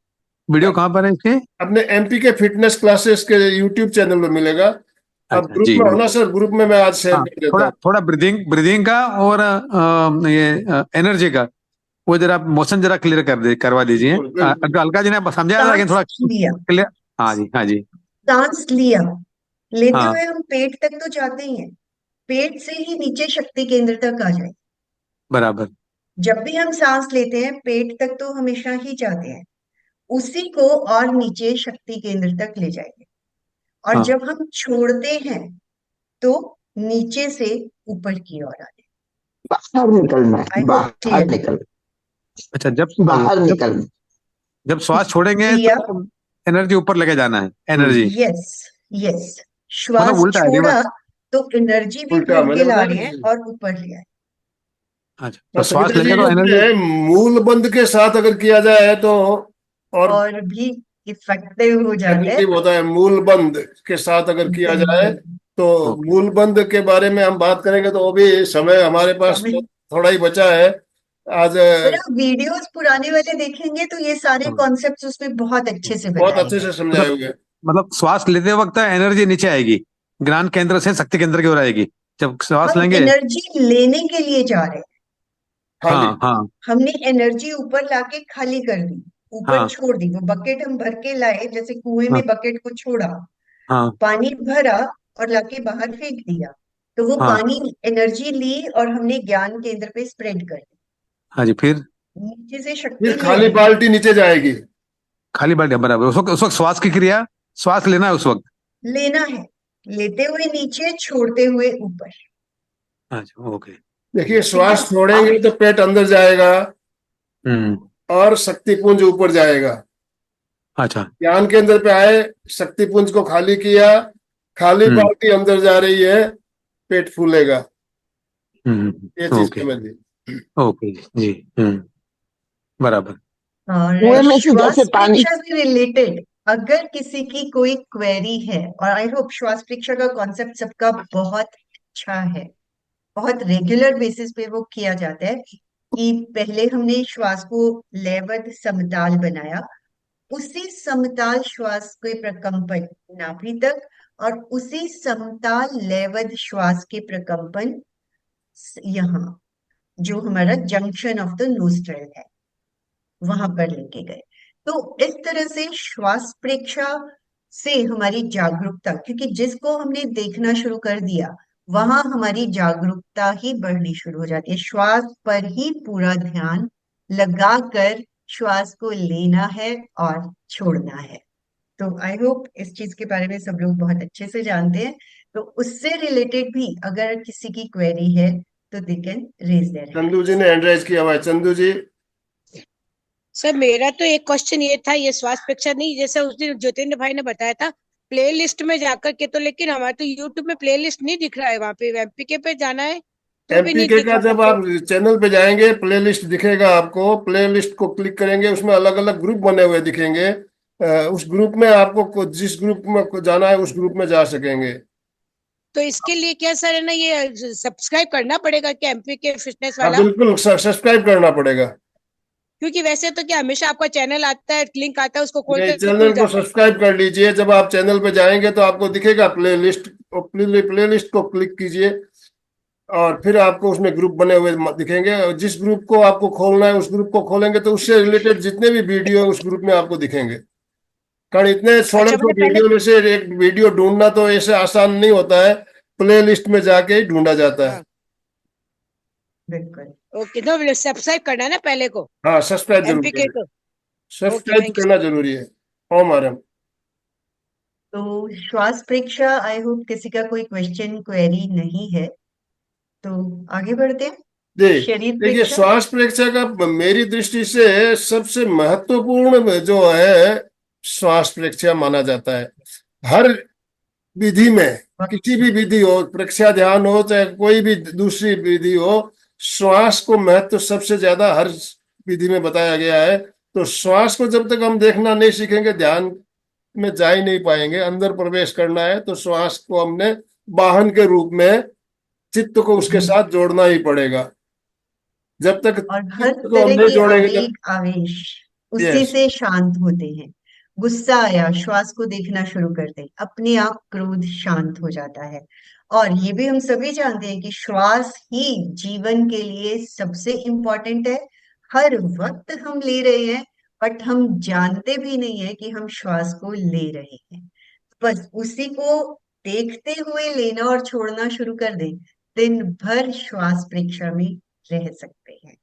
Speaker 8: वीडियो कहाँ पर है इसके?
Speaker 1: अपने एमपी के फिटनेस क्लासेस के यूट्यूब चैनल में मिलेगा। अब
Speaker 8: अच्छा
Speaker 1: ग्रुप
Speaker 8: जी।
Speaker 1: में होना सर, ग्रुप में मैं आज शेयर
Speaker 8: हाँ,
Speaker 1: कर देता
Speaker 8: थोड़ा
Speaker 1: हूँ।
Speaker 8: थोड़ा ब्रीदिंग का और ये एनर्जी का, वो जरा मोशन जरा क्लियर करवा दीजिए।
Speaker 1: बिल्कुल बिल्कुल।
Speaker 8: अलका जी ने समझाया था, लेकिन
Speaker 2: सांस
Speaker 8: थोड़ा
Speaker 2: लिया,
Speaker 8: क्लियर। हाँ जी, हाँ जी।
Speaker 2: सांस लिया, लेते
Speaker 8: हाँ
Speaker 2: हुए हम पेट तक तो जाते ही हैं, पेट से ही नीचे शक्ति केंद्र तक आ जाए।
Speaker 8: बराबर।
Speaker 2: जब भी हम सांस लेते हैं पेट तक तो हमेशा ही जाते हैं, उसी को और नीचे शक्ति केंद्र तक ले जाएंगे। और
Speaker 8: हाँ,
Speaker 2: जब हम छोड़ते हैं तो नीचे से ऊपर की ओर आए।
Speaker 5: बाहर निकलना
Speaker 2: आई
Speaker 5: है,
Speaker 2: होप
Speaker 5: बाहर
Speaker 2: क्लियर।
Speaker 5: निकलना,
Speaker 8: अच्छा। जब
Speaker 5: बाहर
Speaker 8: जब
Speaker 5: निकलना।
Speaker 8: जब श्वास छोड़ेंगे
Speaker 2: लिया,
Speaker 8: तो एनर्जी ऊपर लेके जाना है, एनर्जी।
Speaker 2: यस यस,
Speaker 8: मतलब
Speaker 2: श्वास
Speaker 8: उल्टा है,
Speaker 2: छोड़ा
Speaker 8: रिवर्स।
Speaker 2: तो एनर्जी भी
Speaker 1: उल्टा
Speaker 2: भर
Speaker 1: मैंने
Speaker 2: के ला
Speaker 1: बताया
Speaker 2: रहे हैं
Speaker 1: ना।
Speaker 2: और ऊपर ले आए।
Speaker 8: अच्छा,
Speaker 1: हाँ,
Speaker 8: तो श्वास
Speaker 1: सविता जी,
Speaker 8: लेंगे तो एनर्जी।
Speaker 1: ये मूल बंद के साथ अगर किया जाए तो और
Speaker 2: और भी इफेक्टिव हो जाता है।
Speaker 1: एफेक्टिव होता है। मूल बंद के साथ अगर किया जाए
Speaker 2: बिल्कुल।
Speaker 1: तो
Speaker 8: ओके।
Speaker 1: मूल बंद के बारे में हम बात करेंगे, तो वो भी समय हमारे पास
Speaker 2: समय,
Speaker 1: थोड़ा ही बचा है आज।
Speaker 2: अगर आप वीडियोस पुराने वाले देखेंगे तो ये सारे
Speaker 8: हाँ,
Speaker 2: कॉन्सेप्ट्स उसमें बहुत अच्छे से
Speaker 1: बहुत
Speaker 2: बताए
Speaker 1: अच्छे
Speaker 2: गए।
Speaker 1: से समझाए हुए हैं।
Speaker 8: मतलब श्वास लेते वक्त एनर्जी नीचे आएगी, ज्ञान केंद्र से शक्ति केंद्र की ओर आएगी जब श्वास
Speaker 2: हम
Speaker 8: लेंगे।
Speaker 2: एनर्जी लेने के लिए जा रहे हैं,
Speaker 1: खाली।
Speaker 8: हाँ हाँ
Speaker 2: हमने एनर्जी ऊपर लाके खाली कर दी, ऊपर
Speaker 8: हाँ
Speaker 2: छोड़ दी। वो बकेट हम भर के लाए, जैसे कुएं में
Speaker 8: हाँ
Speaker 2: बकेट को छोड़ा,
Speaker 8: हाँ
Speaker 2: पानी भरा और लाके बाहर फेंक दिया, तो वो
Speaker 8: हाँ
Speaker 2: पानी एनर्जी ली और हमने ज्ञान केंद्र पे स्प्रेड कर दी।
Speaker 8: हाँ जी। फिर
Speaker 2: नीचे से शक्ति
Speaker 1: फिर
Speaker 2: ले
Speaker 1: खाली
Speaker 2: आई,
Speaker 1: बाल्टी नीचे जाएगी।
Speaker 8: खाली बाल्टी, बराबर। उस वक्त श्वास की क्रिया, श्वास लेना है उस वक्त।
Speaker 2: लेना है, लेते हुए नीचे, छोड़ते हुए ऊपर।
Speaker 8: अच्छा, ओके।
Speaker 1: देखिए,
Speaker 2: ठीक है।
Speaker 1: श्वास छोड़ेंगे तो पेट अंदर जाएगा
Speaker 8: हम्म।
Speaker 1: और शक्तिपुंज ऊपर जाएगा।
Speaker 8: अच्छा।
Speaker 1: ज्ञान केंद्र पे आए, शक्तिपुंज को खाली किया, खाली
Speaker 8: हम्म
Speaker 1: बाल्टी अंदर जा रही है, पेट फूलेगा। ये चीज
Speaker 8: ओके।
Speaker 1: समझिए।
Speaker 8: ओके जी। बराबर।
Speaker 2: और
Speaker 5: कुएं में से जैसे
Speaker 2: श्वास
Speaker 5: पानी।
Speaker 2: परीक्षा से रिलेटेड अगर किसी की कोई क्वेरी है, और आई होप श्वास परीक्षा का कॉन्सेप्ट सबका बहुत अच्छा है, बहुत रेगुलर बेसिस पे वो किया जाता है, कि पहले हमने श्वास को लयबद्ध समताल बनाया, उसी समताल श्वास के प्रकंपन नाभि तक, और उसी समताल लयबद्ध श्वास के प्रकंपन यहाँ, जो हमारा जंक्शन ऑफ द नोस्ट्रल है, वहां पर लेके गए। तो इस तरह से श्वास प्रेक्षा से हमारी जागरूकता, क्योंकि जिसको हमने देखना शुरू कर दिया वहां हमारी जागरूकता ही बढ़नी शुरू हो जाती है। श्वास पर ही पूरा ध्यान लगाकर श्वास को लेना है और छोड़ना है। तो आई होप इस चीज के बारे में सब लोग बहुत अच्छे से जानते हैं। तो उससे रिलेटेड भी अगर किसी की क्वेरी है तो they can raise their hand.
Speaker 1: Chandu ji ने हैंड रेज किया हुआ है। चंदू जी।
Speaker 4: सर मेरा तो एक क्वेश्चन ये था, ये श्वास परीक्षा नहीं, जैसे उस दिन ज्योतिन्द्र भाई ने बताया था प्ले लिस्ट में जाकर के, तो लेकिन हमारे तो यूट्यूब में प्ले लिस्ट नहीं दिख रहा है, वहां पे एमपीके पे जाना है तो भी नहीं
Speaker 1: एमपीके
Speaker 4: दिख
Speaker 1: का
Speaker 4: रहा
Speaker 1: जब
Speaker 4: तो।
Speaker 1: आप चैनल पे जाएंगे, प्लेलिस्ट दिखेगा आपको। प्लेलिस्ट को क्लिक करेंगे, उसमें अलग अलग ग्रुप बने हुए दिखेंगे। उस ग्रुप में आपको जिस ग्रुप में जाना है उस ग्रुप में जा सकेंगे।
Speaker 4: तो इसके लिए क्या सर है ना, ये सब्सक्राइब करना पड़ेगा क्या एमपीके फिटनेस
Speaker 1: हाँ
Speaker 4: वाला?
Speaker 1: बिल्कुल, सब्सक्राइब करना पड़ेगा।
Speaker 4: क्योंकि वैसे तो क्या हमेशा आपका चैनल आता है, लिंक आता है, उसको खोलते
Speaker 1: नहीं,
Speaker 4: हैं तो खुल
Speaker 1: चैनल को
Speaker 4: जाता है।
Speaker 1: सब्सक्राइब कर लीजिए। जब आप चैनल पे जाएंगे तो आपको दिखेगा प्लेलिस्ट, प्लेलिस्ट को क्लिक कीजिए और फिर आपको उसमें ग्रुप बने हुए दिखेंगे। और जिस ग्रुप को आपको खोलना है उस ग्रुप को खोलेंगे तो उससे रिलेटेड जितने भी वीडियो है उस ग्रुप में आपको दिखेंगे। कारण इतने थोड़े
Speaker 4: अच्छा
Speaker 1: तो
Speaker 4: मैंने पहले,
Speaker 1: वीडियो में से एक वीडियो ढूंढना तो ऐसे आसान नहीं होता है, प्ले लिस्ट में जाके ही ढूंढा जाता है।
Speaker 4: हाँ
Speaker 2: बिल्कुल।
Speaker 4: ओके, तो सब्सक्राइब करना है ना पहले को,
Speaker 1: हाँ, सब्सक्राइब जरूर
Speaker 4: एमपीके
Speaker 1: करें।
Speaker 4: को। Okay
Speaker 1: subscribe
Speaker 4: thank you.
Speaker 1: करना जरूरी है। ओम आरम।
Speaker 2: तो श्वास परीक्षा, आई होप किसी का कोई क्वेश्चन क्वेरी नहीं है, तो आगे बढ़ते हैं। शरीर
Speaker 1: देखिए
Speaker 2: प्रेक्षक।
Speaker 1: श्वास प्रेक्षक का मेरी दृष्टि से सबसे महत्वपूर्ण जो है श्वास प्रेक्षक माना जाता है। हर विधि में, किसी भी विधि हो, प्रेक्षा ध्यान हो चाहे कोई भी दूसरी विधि हो, श्वास को महत्व सबसे ज्यादा हर विधि में बताया गया है। तो श्वास को जब तक हम देखना नहीं सीखेंगे, ध्यान में जा ही नहीं पाएंगे। अंदर प्रवेश करना है तो श्वास को हमने वाहन के रूप में चित्त को उसके साथ जोड़ना ही पड़ेगा। जब तक
Speaker 2: और हर
Speaker 1: चित्त को हम
Speaker 2: तरह
Speaker 1: नहीं
Speaker 2: के
Speaker 1: जोड़ेंगे जब
Speaker 2: आवेग आवेश उसी
Speaker 1: यस
Speaker 2: से शांत होते हैं। गुस्सा आया, श्वास को देखना शुरू कर दे, अपने आप क्रोध शांत हो जाता है। और ये भी हम सभी जानते हैं कि श्वास ही जीवन के लिए सबसे इम्पोर्टेंट है। हर वक्त हम ले रहे हैं, बट हम जानते भी नहीं है कि हम श्वास को ले रहे हैं। बस उसी को देखते हुए लेना और छोड़ना शुरू कर दें, दिन भर श्वास प्रेक्षा में रह सकते हैं।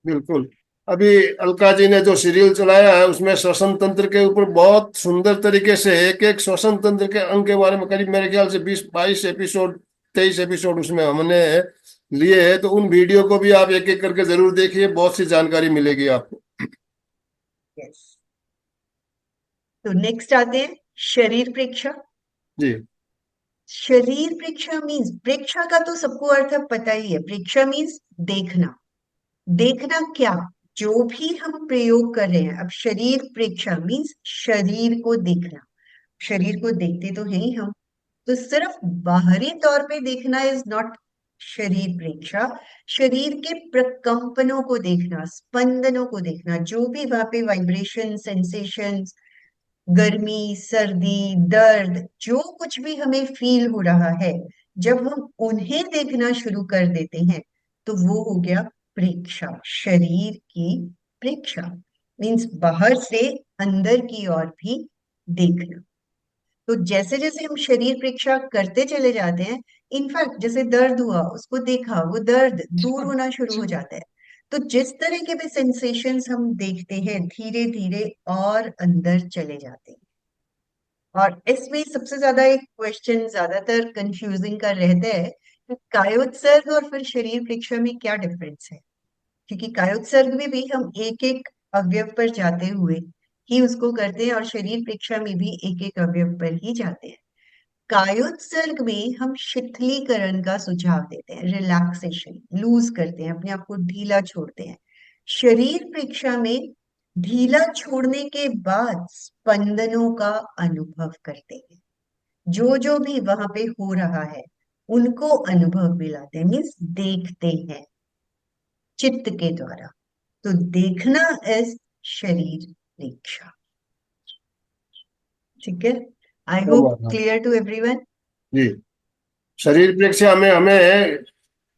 Speaker 1: बिल्कुल। अभी अलका जी ने जो सीरियल चलाया है उसमें श्वसन तंत्र के ऊपर बहुत सुंदर तरीके से एक एक श्वसन तंत्र के अंग के बारे में करीब मेरे ख्याल से 20-22 एपिसोड 23 एपिसोड उसमें हमने लिए हैं। तो उन वीडियो को भी आप एक एक करके जरूर देखिए, बहुत सी जानकारी मिलेगी आपको।
Speaker 2: यस। तो नेक्स्ट आते हैं शरीर प्रेक्षा।
Speaker 1: जी
Speaker 2: शरीर प्रेक्षा मीन्स, प्रेक्षा का तो सबको अर्थ अब पता ही है। प्रेक्षा मीन्स देखना। देखना क्या? जो भी हम प्रयोग कर रहे हैं। अब शरीर प्रेक्षा मीन्स शरीर को देखना। शरीर को देखते तो हैं ही हम, तो सिर्फ बाहरी तौर पे देखना इज नॉट शरीर प्रेक्षा। शरीर के प्रकंपनों को देखना, स्पंदनों को देखना, जो भी वहां पे वाइब्रेशन, सेंसेशन, गर्मी, सर्दी, दर्द, जो कुछ भी हमें फील हो रहा है, जब हम उन्हें देखना शुरू कर देते हैं तो वो हो गया प्रेक्षा। शरीर की प्रेक्षा मीन्स बाहर से अंदर की ओर भी देखना। तो जैसे जैसे हम शरीर प्रेक्षा करते चले जाते हैं, इनफैक्ट जैसे दर्द हुआ, उसको देखा, वो दर्द दूर होना शुरू हो जाता है। तो जिस तरह के भी सेंसेशंस हम देखते हैं, धीरे धीरे और अंदर चले जाते हैं। और इसमें सबसे ज्यादा एक क्वेश्चन ज्यादातर कंफ्यूजिंग का रहता है कि कायोत्सर्ग और फिर शरीर प्रेक्षा में क्या डिफरेंस है। क्योंकि कायोत्सर्ग में भी हम एक एक अवयव पर जाते हुए ही उसको करते हैं, और शरीर प्रेक्षा में भी एक एक अवयव पर ही जाते हैं। कायोत्सर्ग में हम शिथिलीकरण का सुझाव देते हैं, रिलैक्सेशन, लूज करते हैं, अपने आप को ढीला छोड़ते हैं। शरीर प्रेक्षा में ढीला छोड़ने के बाद स्पंदनों का अनुभव करते हैं। जो जो भी वहां पे हो रहा है उनको अनुभव दिलाते हैं, मीन्स देखते हैं चित्त के द्वारा। तो देखना इज शरीर प्रेक्षा। ठीक है? I hope clear to everyone.
Speaker 1: जी। शरीर प्रेक्षा में हमें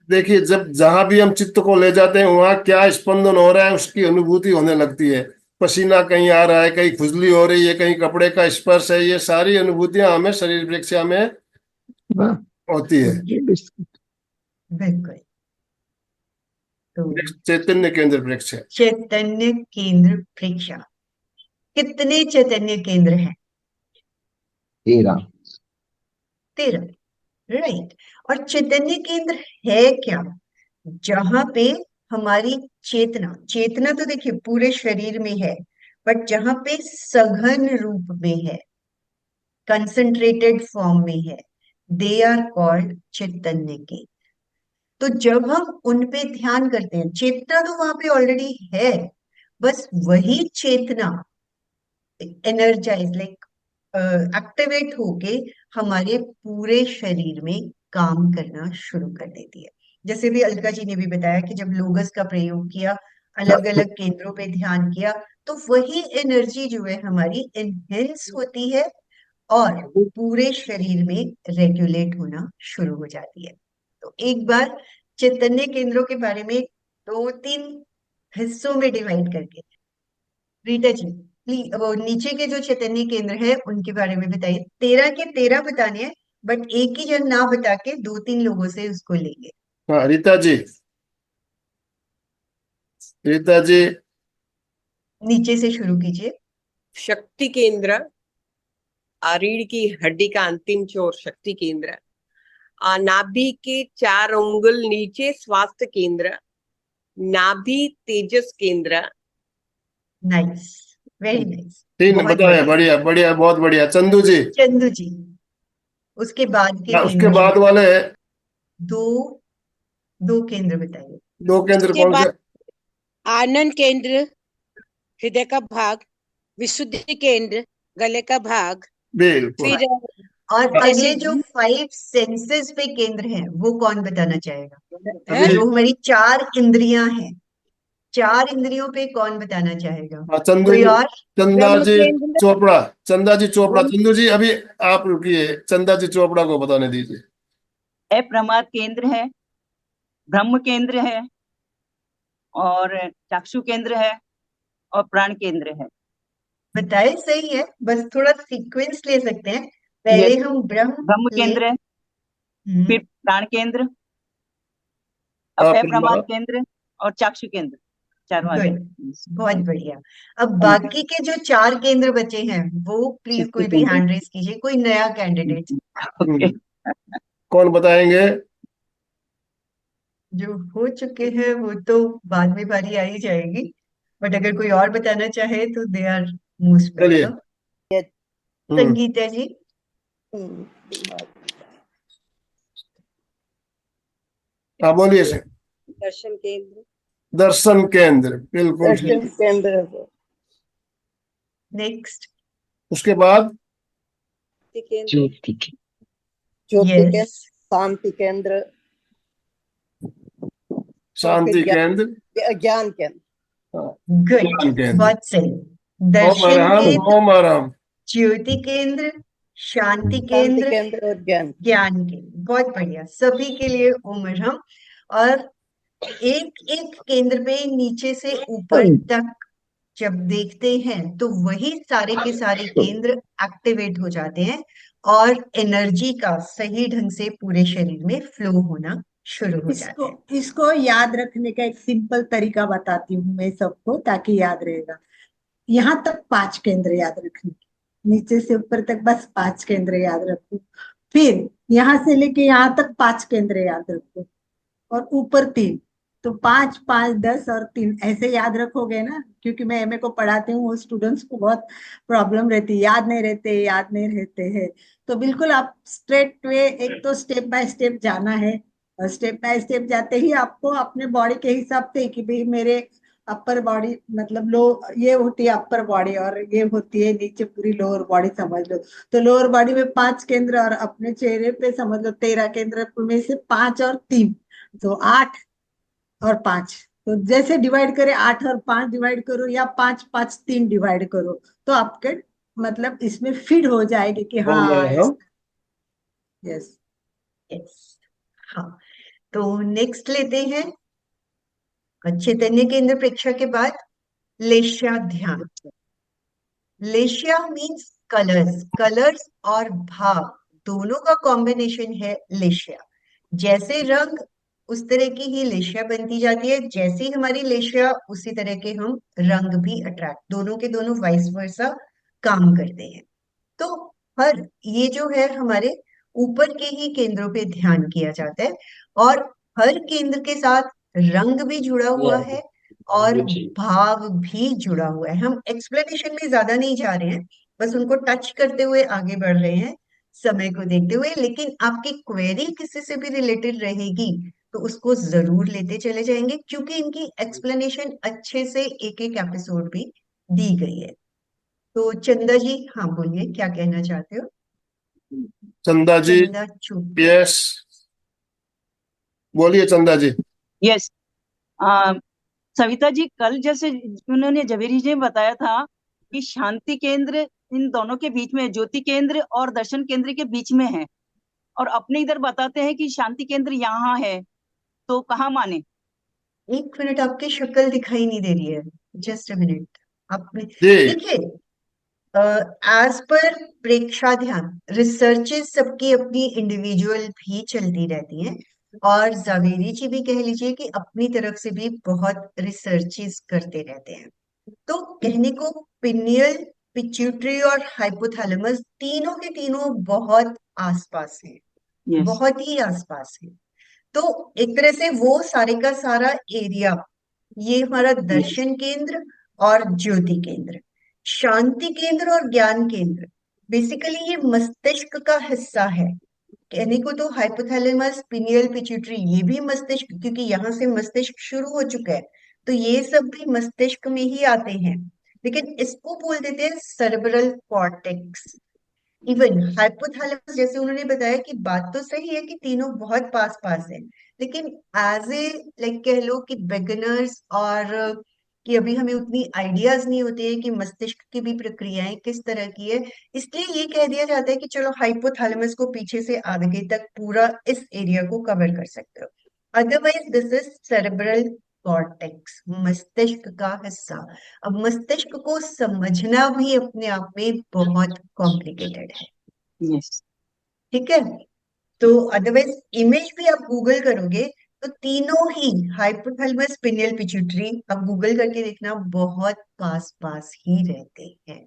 Speaker 1: देखिए, जब जहां भी हम चित्त को ले जाते हैं वहां क्या स्पंदन हो रहा है उसकी अनुभूति होने लगती है। पसीना कहीं आ रहा है, कहीं खुजली हो रही है, कहीं कपड़े का स्पर्श है, ये सारी अनुभूतियां हमें शरीर प्रेक्षा में होती है।
Speaker 2: बिल्कुल। तो
Speaker 1: चैतन्य केंद्र प्रेक्षा।
Speaker 2: चैतन्य केंद्र प्रेक्षा। कितने चैतन्य केंद्र हैं?
Speaker 5: 13।
Speaker 2: 13। राइट। और चैतन्य केंद्र है क्या? जहां पे हमारी चेतना, चेतना तो देखिए पूरे शरीर में है, बट जहां पे सघन रूप में है, कंसंट्रेटेड फॉर्म में है, दे आर कॉल्ड चैतन्य केंद्र। तो जब हम उन पे ध्यान करते हैं, चेतना तो वहां पे ऑलरेडी है, बस वही चेतना एनर्जाइज, लाइक एक्टिवेट होके हमारे पूरे शरीर में काम करना शुरू कर देती है। जैसे भी अलका जी ने भी बताया कि जब लोगस का प्रयोग किया, अलग अलग केंद्रों पे ध्यान किया, तो वही एनर्जी जो है हमारी एनहेंस होती है और पूरे शरीर में रेगुलेट होना शुरू हो जाती है। तो एक बार चैतन्य केंद्रों के बारे में 2-3 हिस्सों में डिवाइड करके, रीटा जी प्लीज वो नीचे के जो चैतन्य केंद्र है उनके बारे में बताइए। 13 के 13 बताने हैं, बट एक ही जन ना बता के 2-3 लोगों से उसको लेंगे।
Speaker 1: हाँ रीता जी, रीता जी
Speaker 2: नीचे से शुरू कीजिए।
Speaker 3: शक्ति केंद्र, रीढ़ की हड्डी का अंतिम छोर शक्ति केंद्र, नाभि के 4 उंगल नीचे स्वास्थ्य केंद्र, नाभि तेजस केंद्र।
Speaker 2: नाइस, वेरी नाइस,
Speaker 1: तीन
Speaker 2: बहुत
Speaker 1: बताया,
Speaker 2: बढ़िया।
Speaker 1: बढ़िया बढ़िया, बहुत बढ़िया। चंदू जी,
Speaker 2: चंदू जी, उसके बाद के
Speaker 1: उसके
Speaker 2: केंद्र
Speaker 1: बाद वाले
Speaker 2: दो, दो केंद्र बताइए।
Speaker 1: दो केंद्र
Speaker 4: उसके
Speaker 1: कौन से?
Speaker 4: बाद आनंद केंद्र, हृदय का भाग, विशुद्धि केंद्र, गले का भाग,
Speaker 1: बिल्कुल।
Speaker 4: फिर
Speaker 2: और
Speaker 1: हाँ,
Speaker 2: अगले जो 5 सेंसेस पे केंद्र हैं वो कौन बताना चाहेगा?
Speaker 4: है
Speaker 2: जो हमारी 4 इंद्रियां हैं, 4 इंद्रियों पे कौन बताना चाहेगा?
Speaker 1: हाँ, चंदू
Speaker 2: कोई
Speaker 1: जी,
Speaker 2: और?
Speaker 1: चंदा
Speaker 4: ब्रह्म
Speaker 1: जी
Speaker 4: केंद्र,
Speaker 1: चोपड़ा, चंदा जी चोपड़ा।
Speaker 4: ब्रह्म
Speaker 1: चंदू जी अभी आप रुकिए, चंदा जी चोपड़ा को बताने दीजिए।
Speaker 7: अप्रमाद केंद्र है, ब्रह्म केंद्र है, और चाक्षु केंद्र है, और प्राण केंद्र है।
Speaker 2: बताए सही है, बस थोड़ा सीक्वेंस ले सकते हैं।
Speaker 7: ये
Speaker 2: पहले हम ब्रह्म
Speaker 7: ब्रह्म
Speaker 2: ले।
Speaker 7: केंद्र है, फिर प्राण केंद्र, अब अप्रमाद
Speaker 1: अप्रमाद।
Speaker 7: केंद्र और चाक्षु केंद्र, चारों आ
Speaker 2: गुड,
Speaker 7: गए।
Speaker 2: बहुत बढ़िया। अब बाकी के जो 4 केंद्र बचे हैं वो प्लीज
Speaker 7: शक्ति
Speaker 2: कोई भी
Speaker 7: केंद्र।
Speaker 2: हैंड रेस कीजिए, कोई नया कैंडिडेट
Speaker 7: ओके।
Speaker 1: कौन बताएंगे?
Speaker 2: जो हो चुके हैं वो तो बाद में बारी आ ही जाएगी, बट अगर कोई और बताना चाहे तो दे आर मोस्ट
Speaker 1: चलिए।
Speaker 2: वेलकम। संगीता जी।
Speaker 1: हाँ बोलिए सर।
Speaker 3: दर्शन केंद्र।
Speaker 1: दर्शन केंद्र, बिल्कुल ठीक।
Speaker 3: दर्शन केंद्र।
Speaker 2: नेक्स्ट।
Speaker 1: उसके बाद
Speaker 3: केंद्र।
Speaker 5: ज्योति की
Speaker 3: ज्योति केंद्र।
Speaker 2: यस,
Speaker 3: शांति केंद्र।
Speaker 1: शांति केंद्र।
Speaker 3: ज्ञान केंद्र।
Speaker 1: हाँ,
Speaker 2: गुड,
Speaker 1: ज्ञान केंद्र।
Speaker 2: बहुत सही।
Speaker 1: ओम
Speaker 2: दर्शन
Speaker 1: अरहम,
Speaker 2: केंद्र,
Speaker 1: ओम अरहम।
Speaker 2: ज्योति केंद्र, शांति
Speaker 3: शांति
Speaker 2: केंद्र,
Speaker 3: केंद्र और ज्ञान।
Speaker 2: ज्ञान केंद्र। बहुत बढ़िया, सभी के लिए ओम अरहम। और एक एक केंद्र पे नीचे से ऊपर तक जब देखते हैं तो वही सारे के सारे केंद्र एक्टिवेट हो जाते हैं और एनर्जी का सही ढंग से पूरे शरीर में फ्लो होना शुरू हो जाता है।
Speaker 6: इसको याद रखने का एक सिंपल तरीका बताती हूँ मैं सबको, ताकि याद रहेगा। यहाँ तक 5 केंद्र याद रखने के, नीचे से ऊपर तक बस 5 केंद्र याद रखो। फिर यहाँ से लेके यहाँ तक 5 केंद्र याद रखो, और ऊपर 3। तो 5 5 10 और 3 ऐसे याद रखोगे ना, क्योंकि मैं एमए को पढ़ाती हूँ, वो स्टूडेंट्स को बहुत प्रॉब्लम रहती है, याद नहीं रहते हैं। तो बिल्कुल आप स्ट्रेट वे, एक तो स्टेप बाय स्टेप जाना है, और स्टेप बाय स्टेप जाते ही आपको अपने बॉडी के हिसाब से कि भाई मेरे अपर बॉडी मतलब लो, ये होती है अपर बॉडी और ये होती है नीचे पूरी लोअर बॉडी समझ लो। तो लोअर बॉडी में 5 केंद्र, और अपने चेहरे पे समझ लो 13 केंद्र में से 5 और 3, तो 8 और 5। तो जैसे डिवाइड करें, 8 और 5 डिवाइड करो, या 5 5 3 डिवाइड करो, तो आपके मतलब इसमें फिट हो जाएगी कि
Speaker 1: ओम
Speaker 6: हाँ
Speaker 1: अरहम।
Speaker 6: यस।
Speaker 2: यस, हाँ। तो नेक्स्ट लेते हैं चैतन्य केंद्र प्रेक्षा के बाद लेशा ध्यान। लेशा मीन्स कलर्स, कलर्स और भाव दोनों का कॉम्बिनेशन है लेशा। जैसे रंग उस तरह की ही लेशा बनती जाती है, जैसी हमारी लेशा उसी तरह के हम रंग भी अट्रैक्ट, दोनों के दोनों वाइस वर्सा काम करते हैं। तो हर ये जो है हमारे ऊपर के ही केंद्रों पे ध्यान किया जाता है, और हर केंद्र के साथ रंग भी जुड़ा हुआ है और भाव भी जुड़ा हुआ है। हम एक्सप्लेनेशन में ज्यादा नहीं जा रहे हैं, बस उनको टच करते हुए आगे बढ़ रहे हैं समय को देखते हुए। लेकिन आपकी क्वेरी किसी से भी रिलेटेड रहेगी तो उसको जरूर लेते चले जाएंगे, क्योंकि इनकी एक्सप्लेनेशन अच्छे से एक एक एपिसोड भी दी गई है। तो चंदा जी, हाँ बोलिए, क्या कहना चाहते हो?
Speaker 1: चंदा जी,
Speaker 2: चंदा चुप।
Speaker 1: यस, बोलिए चंदा जी।
Speaker 7: यस। सविता जी, कल जैसे उन्होंने झवेरी जी ने बताया था कि शांति केंद्र इन दोनों के बीच में, ज्योति केंद्र और दर्शन केंद्र के बीच में है, और अपने इधर बताते हैं कि शांति केंद्र यहाँ है, तो कहाँ माने?
Speaker 2: एक मिनट, आपकी शक्ल दिखाई नहीं दे रही है, जस्ट अ मिनट। आपने
Speaker 1: जी।
Speaker 2: देखिए, एज पर प्रेक्षा ध्यान, रिसर्चेस सबकी अपनी इंडिविजुअल भी चलती रहती हैं, और जावेरी जी भी कह लीजिए कि अपनी तरफ से भी बहुत रिसर्चेस करते रहते हैं। तो कहने को पिनियल, पिट्यूटरी और हाइपोथैलेमस तीनों के तीनों बहुत आसपास हैं,
Speaker 7: यस।
Speaker 2: बहुत ही आसपास है। तो एक तरह से वो सारे का सारा एरिया ये हमारा दर्शन केंद्र और ज्योति केंद्र। शांति केंद्र और ज्ञान केंद्र बेसिकली ये मस्तिष्क का हिस्सा है। कहने को तो हाइपोथैलेमस, पिनियल, पिट्यूटरी ये भी मस्तिष्क, क्योंकि यहाँ से मस्तिष्क शुरू हो चुका है, तो ये सब भी मस्तिष्क में ही आते हैं। लेकिन इसको बोल देते हैं सेरेब्रल कॉर्टेक्स। इवन हाइपोथैलेमस, जैसे उन्होंने बताया कि बात तो सही है कि तीनों बहुत पास पास है, लेकिन एज ए लाइक कह लो कि बिगिनर्स, और कि अभी हमें उतनी आइडियाज नहीं होते हैं कि मस्तिष्क की भी प्रक्रियाएं किस तरह की है, इसलिए ये कह दिया जाता है कि चलो हाइपोथैलेमस को पीछे से आगे तक पूरा इस एरिया को कवर कर सकते हो। Otherwise this is cerebral cortex, मस्तिष्क का हिस्सा। अब मस्तिष्क को समझना भी अपने आप में बहुत कॉम्प्लिकेटेड है,
Speaker 7: यस।
Speaker 2: ठीक है। तो अदरवाइज इमेज भी आप गूगल करोगे तो तीनों ही हाइपोथैलेमस, पिनियल, पिट्यूटरी आप गूगल करके देखना बहुत पास पास ही रहते हैं।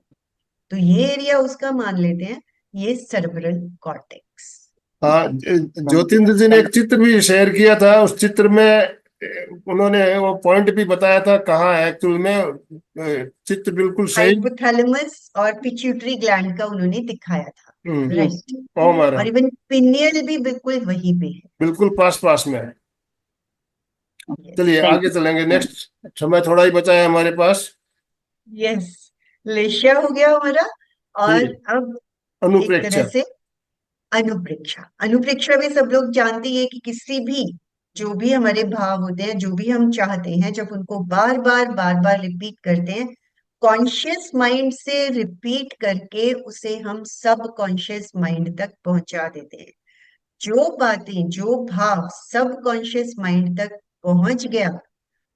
Speaker 2: तो ये एरिया उसका मान लेते हैं, ये सेरेब्रल कॉर्टेक्स।
Speaker 1: हाँ, ज्योतिंद्र जी ने एक चित्र भी शेयर किया था, उस चित्र में उन्होंने वो पॉइंट भी बताया था कहाँ है एक्चुअल में। चित्र बिल्कुल सही।
Speaker 2: हाइपोथैलेमस और पिट्यूटरी ग्लैंड का उन्होंने दिखाया था, राइट।
Speaker 1: कौन मारा?
Speaker 2: और इवन पिनियल भी बिल्कुल वहीं पे है,
Speaker 1: बिल्कुल पास पास में है। चलिए
Speaker 7: Thank
Speaker 1: आगे चलेंगे। नेक्स्ट, समय थोड़ा ही बचा है हमारे पास।
Speaker 2: यस। लेशिया हो गया हमारा, और अब एक
Speaker 1: अनुप्रेक्षा।
Speaker 2: तरह से अनुप्रेक्षा। अनुप्रेक्षा भी सब लोग जानते हैं कि किसी भी जो भी हमारे भाव होते हैं, जो भी हम चाहते हैं, जब उनको बार बार रिपीट करते हैं, कॉन्शियस माइंड से रिपीट करके उसे हम सब कॉन्शियस माइंड तक पहुंचा देते हैं। जो बातें, जो भाव सब कॉन्शियस माइंड तक पहुंच गया,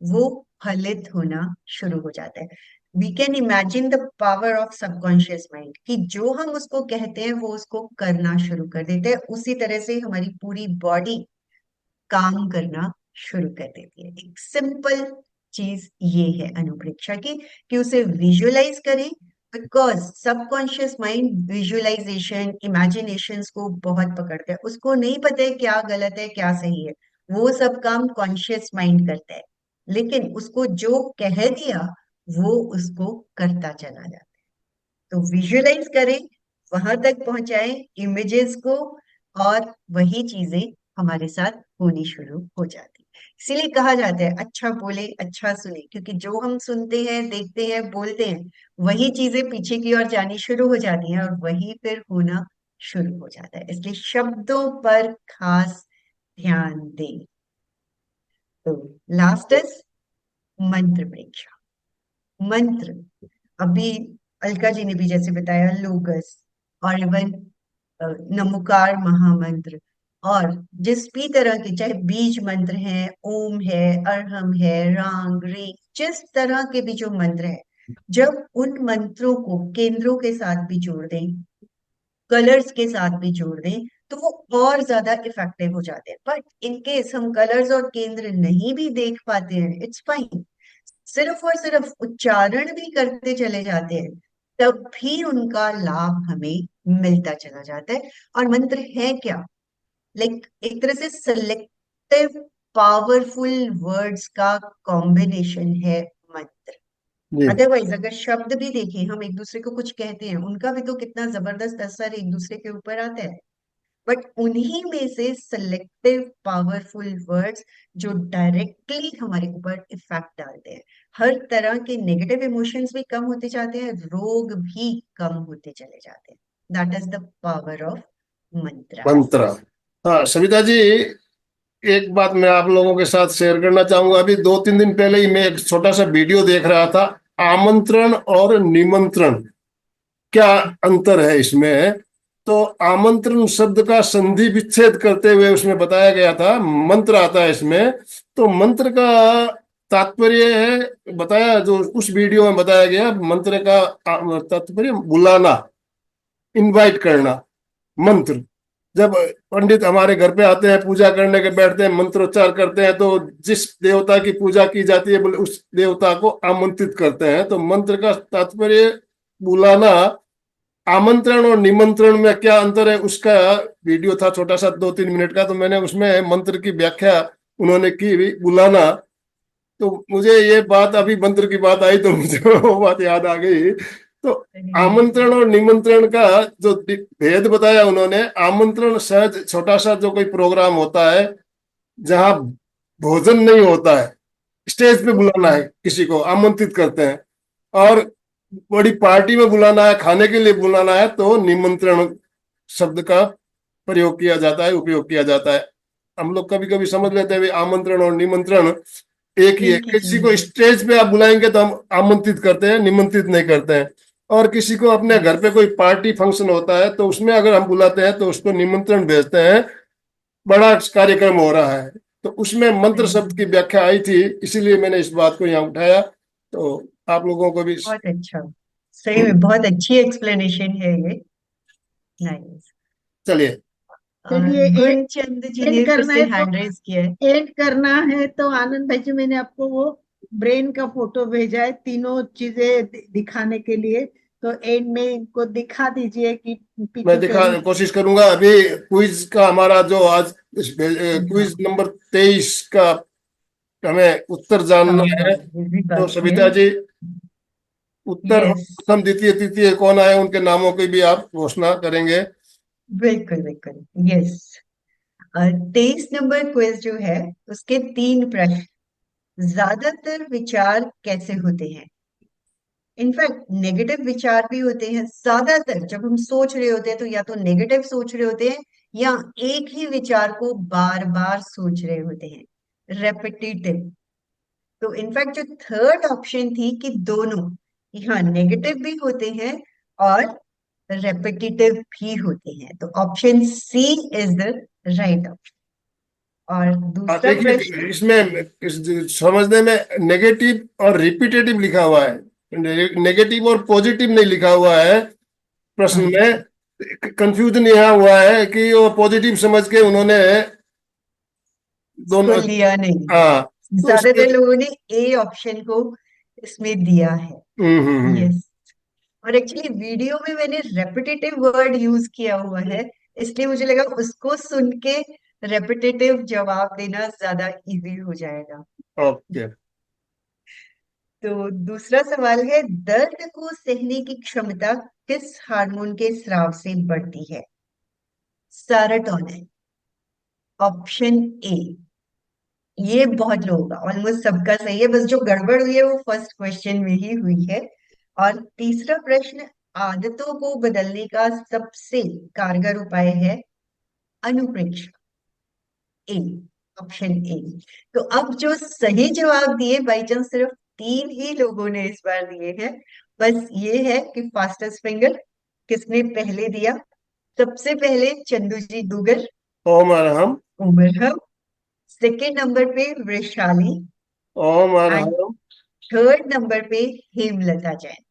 Speaker 2: वो फलित होना शुरू हो जाता है। We can imagine the power of subconscious mind, कि जो हम उसको कहते हैं वो उसको करना शुरू कर देते हैं। उसी तरह से हमारी पूरी बॉडी काम करना शुरू कर देती है। एक सिंपल चीज ये है अनुप्रेक्षा की, कि उसे विजुअलाइज करें, because subconscious mind visualisation, imaginations को बहुत पकड़ता है। उसको नहीं पता है क्या गलत है क्या सही है, वो सब काम कॉन्शियस माइंड करता है, लेकिन उसको जो कह दिया वो उसको करता चला जाता है। तो विजुअलाइज करें, वहां तक पहुंचाएं इमेजेस को, और वही चीजें हमारे साथ होनी शुरू हो जाती है। इसीलिए कहा जाता है अच्छा बोले अच्छा सुने, क्योंकि जो हम सुनते हैं, देखते हैं, बोलते हैं, वही चीजें पीछे की ओर जानी शुरू हो जाती हैं, और वही फिर होना शुरू हो जाता है। इसलिए शब्दों पर खास ध्यान दें। तो लास्ट इज मंत्र प्रेक्षा। मंत्र, अभी अलका जी ने भी जैसे बताया, लोगस और इवन नमोकार महामंत्र, और जिस भी तरह के, चाहे बीज मंत्र हैं, ओम है, अरहम है, रांग, रे, जिस तरह के भी जो मंत्र है, जब उन मंत्रों को केंद्रों के साथ भी जोड़ दें, कलर्स के साथ भी जोड़ दें, तो वो और ज्यादा इफेक्टिव हो जाते हैं। बट इनकेस हम कलर्स और केंद्र नहीं भी देख पाते हैं, इट्स फाइन, सिर्फ और सिर्फ उच्चारण भी करते चले जाते हैं, तब भी उनका लाभ हमें मिलता चला जाता है। और मंत्र है क्या? लाइक एक तरह से सिलेक्टिव पावरफुल वर्ड्स का कॉम्बिनेशन है मंत्र।
Speaker 1: जी।
Speaker 2: अदरवाइज अगर शब्द भी देखें, हम एक दूसरे को कुछ कहते हैं, उनका भी तो कितना जबरदस्त असर एक दूसरे के ऊपर आता है, बट उन्हीं में से सिलेक्टिव पावरफुल वर्ड्स जो डायरेक्टली हमारे ऊपर इफेक्ट डालते हैं, हर तरह के नेगेटिव इमोशंस भी कम होते जाते हैं, रोग भी कम होते चले जाते हैं। That is the power of मंत्र।
Speaker 1: मंत्र। हाँ सविता जी, एक बात मैं आप लोगों के साथ शेयर करना चाहूंगा। अभी 2-3 दिन पहले ही मैं एक छोटा सा वीडियो देख रहा था, आमंत्रण और निमंत्रण, क्या अंतर है इसमें। तो आमंत्रण शब्द का संधि विच्छेद करते हुए उसमें बताया गया था, मंत्र आता है इसमें। तो मंत्र का तात्पर्य है बताया, जो उस वीडियो में बताया गया, मंत्र का तात्पर्य बुलाना, इनवाइट करना। मंत्र, जब पंडित हमारे घर पे आते हैं, पूजा करने के बैठते हैं, मंत्रोच्चार करते हैं, तो जिस देवता की पूजा की जाती है बोले उस देवता को आमंत्रित करते हैं। तो मंत्र का तात्पर्य बुलाना। आमंत्रण और निमंत्रण में क्या अंतर है, उसका वीडियो था छोटा सा 2-3 मिनट का, तो मैंने उसमें मंत्र की व्याख्या उन्होंने की। बुलाना तो मुझे ये बात अभी मंत्र की बात आई तो मुझे वो बात याद आ गई। तो आमंत्रण और निमंत्रण का जो भेद बताया उन्होंने, आमंत्रण सहज छोटा सा जो कोई प्रोग्राम होता है जहाँ भोजन नहीं होता है, स्टेज पे बुलाना है, किसी को आमंत्रित करते हैं, और बड़ी पार्टी में बुलाना है, खाने के लिए बुलाना है, तो निमंत्रण शब्द का प्रयोग किया जाता है, उपयोग किया जाता है। हम लोग कभी कभी समझ लेते हैं भी आमंत्रण और निमंत्रण एक ही है। किसी को स्टेज पे आप बुलाएंगे तो हम आमंत्रित करते हैं, निमंत्रित नहीं करते हैं। और किसी को अपने घर पे कोई पार्टी फंक्शन होता है तो उसमें अगर हम बुलाते हैं तो उसको निमंत्रण भेजते हैं, बड़ा कार्यक्रम हो रहा है। तो उसमें मंत्र शब्द की व्याख्या आई थी, इसीलिए मैंने इस बात को यहाँ उठाया, तो आप लोगों को भी।
Speaker 2: बहुत अच्छा, सही में बहुत अच्छी एक्सप्लेनेशन है ये। नाइस।
Speaker 1: चलिए,
Speaker 6: चलिए,
Speaker 2: गुरचंद जी
Speaker 6: एंड
Speaker 2: ने फिर
Speaker 6: करना
Speaker 2: से
Speaker 6: है तो
Speaker 2: हैंड रेज किया है।
Speaker 6: एंड करना है तो आनंद भाई जी, मैंने आपको वो ब्रेन का फोटो भेजा है, तीनों चीजें दिखाने के लिए, तो एंड में इनको दिखा दीजिए कि
Speaker 1: मैं दिखा कोशिश करूंगा। अभी क्विज का हमारा जो आज क्विज नंबर 23 का हमें उत्तर जानना है, तो सविता जी उत्तर
Speaker 2: यस,
Speaker 1: प्रथम द्वितीय तृतीय कौन आए उनके नामों की भी आप घोषणा करेंगे।
Speaker 2: बिल्कुल बिल्कुल, यस। 23 नंबर क्विज जो है उसके 3 प्रश्न। ज्यादातर विचार कैसे होते हैं? इनफैक्ट नेगेटिव विचार भी होते हैं। ज्यादातर जब हम सोच रहे होते हैं तो या तो नेगेटिव सोच रहे होते हैं या एक ही विचार को बार बार सोच रहे होते हैं, रेपिटेटिव। तो इनफैक्ट जो थर्ड ऑप्शन थी कि दोनों, यहाँ नेगेटिव भी होते हैं और रेपिटेटिव भी होते हैं, तो option C is the right option. और दूसरा
Speaker 1: देखिए
Speaker 2: प्रश्न,
Speaker 1: इसमें समझने में नेगेटिव और रिपीटेटिव लिखा हुआ है, नेगेटिव और पॉजिटिव नहीं लिखा हुआ है प्रश्न में। कंफ्यूजन यहाँ हुआ है कि वो पॉजिटिव समझ के उन्होंने दोनों
Speaker 2: लिया नहीं।
Speaker 1: हाँ, तो
Speaker 2: ज्यादातर लोगों ने ए ऑप्शन को इसमें दिया है। यस। और एक्चुअली वीडियो में मैंने रेपिटेटिव वर्ड यूज किया हुआ है, इसलिए मुझे लगा उसको सुन के रेपिटेटिव जवाब देना ज्यादा इजी हो जाएगा।
Speaker 1: ओके।
Speaker 2: तो दूसरा सवाल है, दर्द को सहने की क्षमता किस हार्मोन के स्राव से बढ़ती है? Serotonin, option A. ये बहुत लोगों का, ऑलमोस्ट सबका सही है, बस जो गड़बड़ हुई है वो फर्स्ट क्वेश्चन में ही हुई है। और तीसरा प्रश्न, आदतों को बदलने का सबसे कारगर उपाय है अनुप्रेक्षा, ए, ऑप्शन ए। तो अब जो सही जवाब दिए बाई चांस सिर्फ 3 ही लोगों ने इस बार दिए हैं। बस ये है कि फास्टेस्ट फिंगर किसने पहले दिया। सबसे पहले चंदू जी दुगर,
Speaker 1: ओम अरहम,
Speaker 2: उमरहम। सेकेंड नंबर पे वैशाली,
Speaker 1: ओम
Speaker 2: एंड
Speaker 1: अरहम,
Speaker 2: थर्ड नंबर पे हेमलता जैन।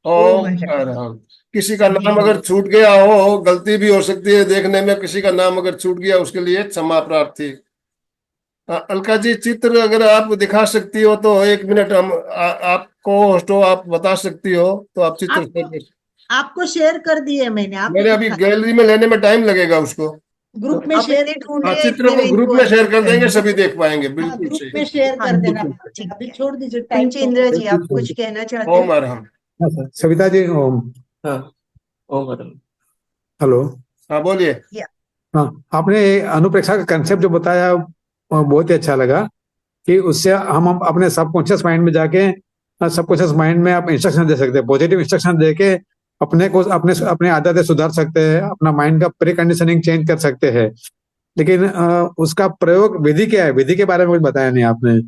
Speaker 1: ओम
Speaker 2: ओम अरहम।
Speaker 1: अरहम। किसी का
Speaker 2: जी,
Speaker 1: नाम अगर छूट गया हो, गलती भी हो सकती है देखने में, किसी का नाम अगर छूट गया उसके लिए क्षमा प्रार्थी। अलका जी, चित्र अगर आप दिखा सकती हो तो 1 मिनट, हम आपको होस्ट हो, आप बता सकती हो तो आप चित्र
Speaker 6: आपको आपको शेयर कर दिए मैंने, आपको
Speaker 1: मेरे अभी
Speaker 6: दिखा
Speaker 1: गैलरी में लेने में टाइम लगेगा उसको।
Speaker 6: ग्रुप में
Speaker 2: आप
Speaker 6: शेयर
Speaker 2: इतने ढूंढ
Speaker 1: हाँ,
Speaker 2: रहे हैं,
Speaker 1: चित्र
Speaker 2: इसलिए
Speaker 1: को
Speaker 2: मैं
Speaker 1: ग्रुप
Speaker 2: इनको
Speaker 1: में शेयर
Speaker 2: unmute
Speaker 1: कर
Speaker 2: कर
Speaker 1: देंगे,
Speaker 2: दूं।
Speaker 1: सभी देख पाएंगे।
Speaker 6: हाँ,
Speaker 1: बिल्कुल
Speaker 6: ग्रुप
Speaker 1: सही।
Speaker 6: में शेयर
Speaker 2: हाँ
Speaker 6: कर
Speaker 2: जी,
Speaker 6: देना।
Speaker 2: ठीक
Speaker 6: अभी
Speaker 2: है।
Speaker 6: छोड़ दीजिए, टाइम
Speaker 2: पंच इंद्र जी, आप
Speaker 8: बिल्कुल
Speaker 2: कुछ कहना चाहते
Speaker 1: ओम
Speaker 2: हैं?
Speaker 1: अरहम।
Speaker 8: हाँ सर, सविता जी ओम।
Speaker 9: हाँ, ओम अरहम।
Speaker 8: हेलो।
Speaker 1: हाँ, बोलिए।
Speaker 2: या
Speaker 8: हाँ, आपने अनुप्रेक्षा का कंसेप्ट जो बताया वो बहुत ही अच्छा लगा, कि उससे हम अपने सबकॉन्शियस माइंड में जाके सबकॉन्शियस माइंड में आप इंस्ट्रक्शन दे सकते हैं, पॉजिटिव इंस्ट्रक्शन दे के अपने को अपने आदतें सुधार सकते हैं, अपना माइंड का प्री कंडीशनिंग चेंज कर सकते हैं। लेकिन उसका प्रयोग विधि क्या है, विधि के बारे में कुछ बताया नहीं आपने।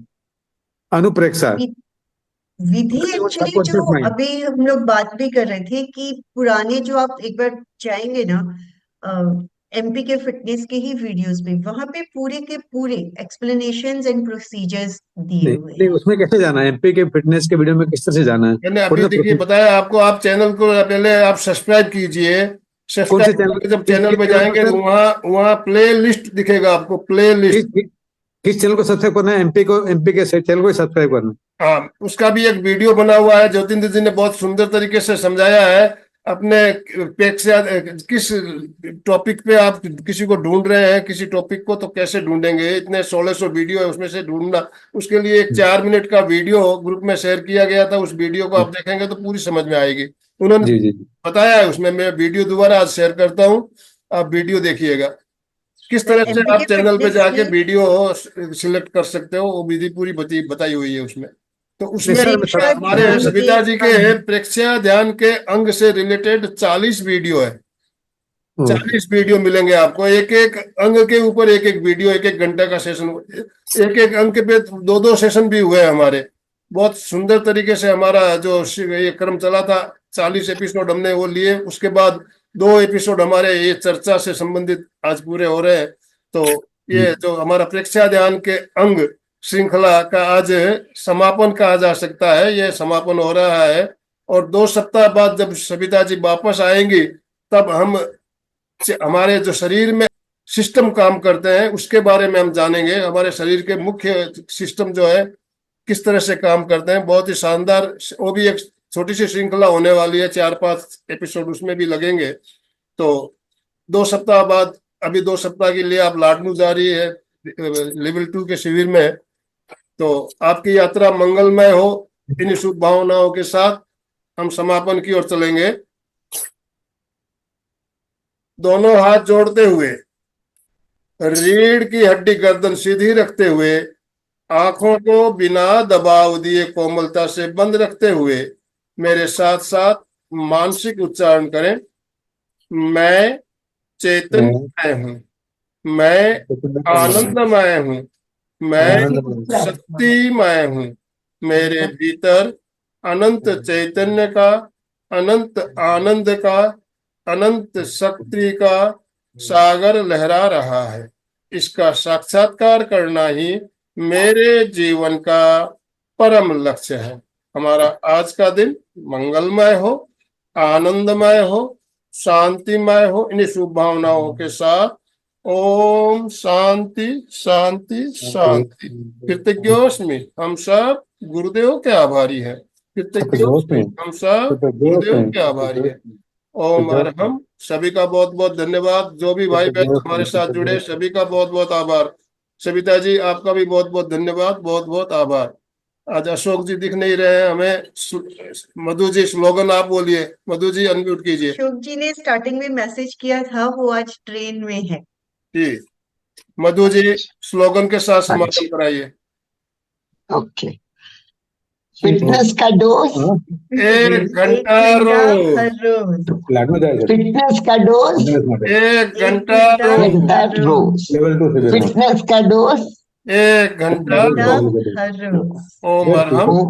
Speaker 8: अनुप्रेक्षा
Speaker 2: विधि एक्चुअली जो
Speaker 8: सबकॉन्शियस माइंड।
Speaker 2: अभी हम लोग बात भी कर रहे थे कि पुराने, जो आप एक बार जाएंगे ना एमपी के फिटनेस के ही वीडियोस पे, वहां पे पूरे के पूरे एक्सप्लेनेशंस एंड प्रोसीजर्स दिए
Speaker 8: नहीं
Speaker 2: हुए
Speaker 8: नहीं,
Speaker 2: हैं।
Speaker 8: उसमें कैसे जाना है, एमपी के फिटनेस के वीडियो में किस तरह से जाना है?
Speaker 1: मैंने
Speaker 8: What
Speaker 1: अभी
Speaker 8: is the
Speaker 1: देखिए
Speaker 8: process?
Speaker 1: बताया आपको, आप चैनल को पहले आप सब्सक्राइब कीजिए।
Speaker 8: कौन से
Speaker 1: सब्सक्राइब
Speaker 8: चैनल,
Speaker 1: करके जब चैनल पे
Speaker 8: किस चैनल
Speaker 1: जाएंगे
Speaker 8: को
Speaker 1: तो
Speaker 8: सर?
Speaker 1: वहाँ वहाँ प्ले लिस्ट दिखेगा आपको, प्ले लिस्ट।
Speaker 8: किस चैनल को सब्सक्राइब करना है? एमपी के चैनल को सब्सक्राइब करना है।
Speaker 1: हाँ, उसका भी एक वीडियो बना हुआ है, ज्योतिंद्र जी ने बहुत सुंदर तरीके से समझाया है। अपने पेक्षा किस टॉपिक पे आप किसी को ढूंढ रहे हैं, किसी टॉपिक को, तो कैसे ढूंढेंगे? इतने 1600 वीडियो है, उसमें से ढूंढना, उसके लिए एक 4 मिनट का वीडियो ग्रुप में शेयर किया गया था। उस वीडियो को आप देखेंगे तो पूरी समझ में आएगी। उन्होंने
Speaker 8: जी जी
Speaker 1: बताया है उसमें। मैं वीडियो दोबारा आज शेयर करता हूँ, आप वीडियो देखिएगा। किस तरह से आप
Speaker 2: MPK
Speaker 1: चैनल पे
Speaker 2: फिटनेस
Speaker 1: जाके
Speaker 2: की
Speaker 1: वीडियो सिलेक्ट कर सकते हो, वो विधि पूरी बताई हुई है उसमें। तो उसमें
Speaker 8: सर,
Speaker 2: प्रेक्षक
Speaker 1: हमारे
Speaker 2: ध्यान
Speaker 1: सविता जी के
Speaker 2: अंग।
Speaker 1: प्रेक्षया ध्यान के अंग से रिलेटेड 40 वीडियो है। 40 वीडियो मिलेंगे आपको, एक एक अंग के ऊपर एक एक वीडियो, एक एक घंटे का सेशन, एक एक अंग पे 2-2 सेशन भी हुए हमारे। बहुत सुंदर तरीके से हमारा जो ये क्रम चला था, 40 एपिसोड हमने वो लिए। उसके बाद 2 एपिसोड हमारे ये चर्चा से संबंधित आज पूरे हो रहे हैं। तो ये जो हमारा प्रेक्षया ध्यान के अंग श्रृंखला का आज समापन कहा जा सकता है, ये समापन हो रहा है। और 2 सप्ताह बाद जब सविता जी वापस आएंगी, तब हम हमारे जो शरीर में सिस्टम काम करते हैं उसके बारे में हम जानेंगे। हमारे शरीर के मुख्य सिस्टम जो है किस तरह से काम करते हैं, बहुत ही शानदार। वो भी एक छोटी सी श्रृंखला होने वाली है, 4-5 एपिसोड उसमें भी लगेंगे। तो 2 सप्ताह बाद, अभी 2 सप्ताह के लिए आप लाडनू जा रही है लेवल 2 के शिविर में। तो आपकी यात्रा मंगलमय हो। इन शुभ भावनाओं के साथ हम समापन की ओर चलेंगे। दोनों हाथ जोड़ते हुए, रीढ़ की हड्डी गर्दन सीधी रखते हुए, आंखों को बिना दबाव दिए कोमलता से बंद रखते हुए मेरे साथ साथ मानसिक उच्चारण करें। मैं चैतन्यमय हूँ, मैं आनंदमय हूँ, मैं शक्तिमय हूँ। मेरे भीतर अनंत चैतन्य का, अनंत आनंद का, अनंत शक्ति का सागर लहरा रहा है। इसका साक्षात्कार करना ही मेरे जीवन का परम लक्ष्य है। हमारा आज का दिन मंगलमय हो, आनंदमय हो, शांतिमय हो। इन शुभ भावनाओं के साथ ओम शांति शांति शांति। कृतज्ञोस्मि, हम सब गुरुदेव के आभारी हैं। कृतज्ञोस्मि, हम सब गुरुदेव के आभारी हैं। ओम अरहम। सभी का बहुत बहुत धन्यवाद। जो भी भाई बहन हमारे साथ जुड़े, सभी का बहुत बहुत आभार। सविता जी, आपका भी बहुत बहुत धन्यवाद, बहुत बहुत आभार। आज अशोक जी दिख नहीं रहे हैं हमें। मधु जी स्लोगन आप बोलिए। मधु जी अनम्यूट कीजिए।
Speaker 2: अशोक जी ने स्टार्टिंग में मैसेज किया था, वो आज ट्रेन में है।
Speaker 1: जी, मधु जी स्लोगन के साथ समापन कराइए।
Speaker 5: ओके। फिटनेस का डोज
Speaker 1: 1 घंटा
Speaker 2: हर
Speaker 1: रोज।
Speaker 2: रोज।
Speaker 5: फिटनेस का डोज
Speaker 1: 1 घंटा
Speaker 5: घंटा
Speaker 1: रोज।
Speaker 5: रोज। फिटनेस का डोज
Speaker 1: 1 घंटा
Speaker 2: घंटा
Speaker 1: रोज।
Speaker 2: हर रोज।
Speaker 1: ओम अरहम।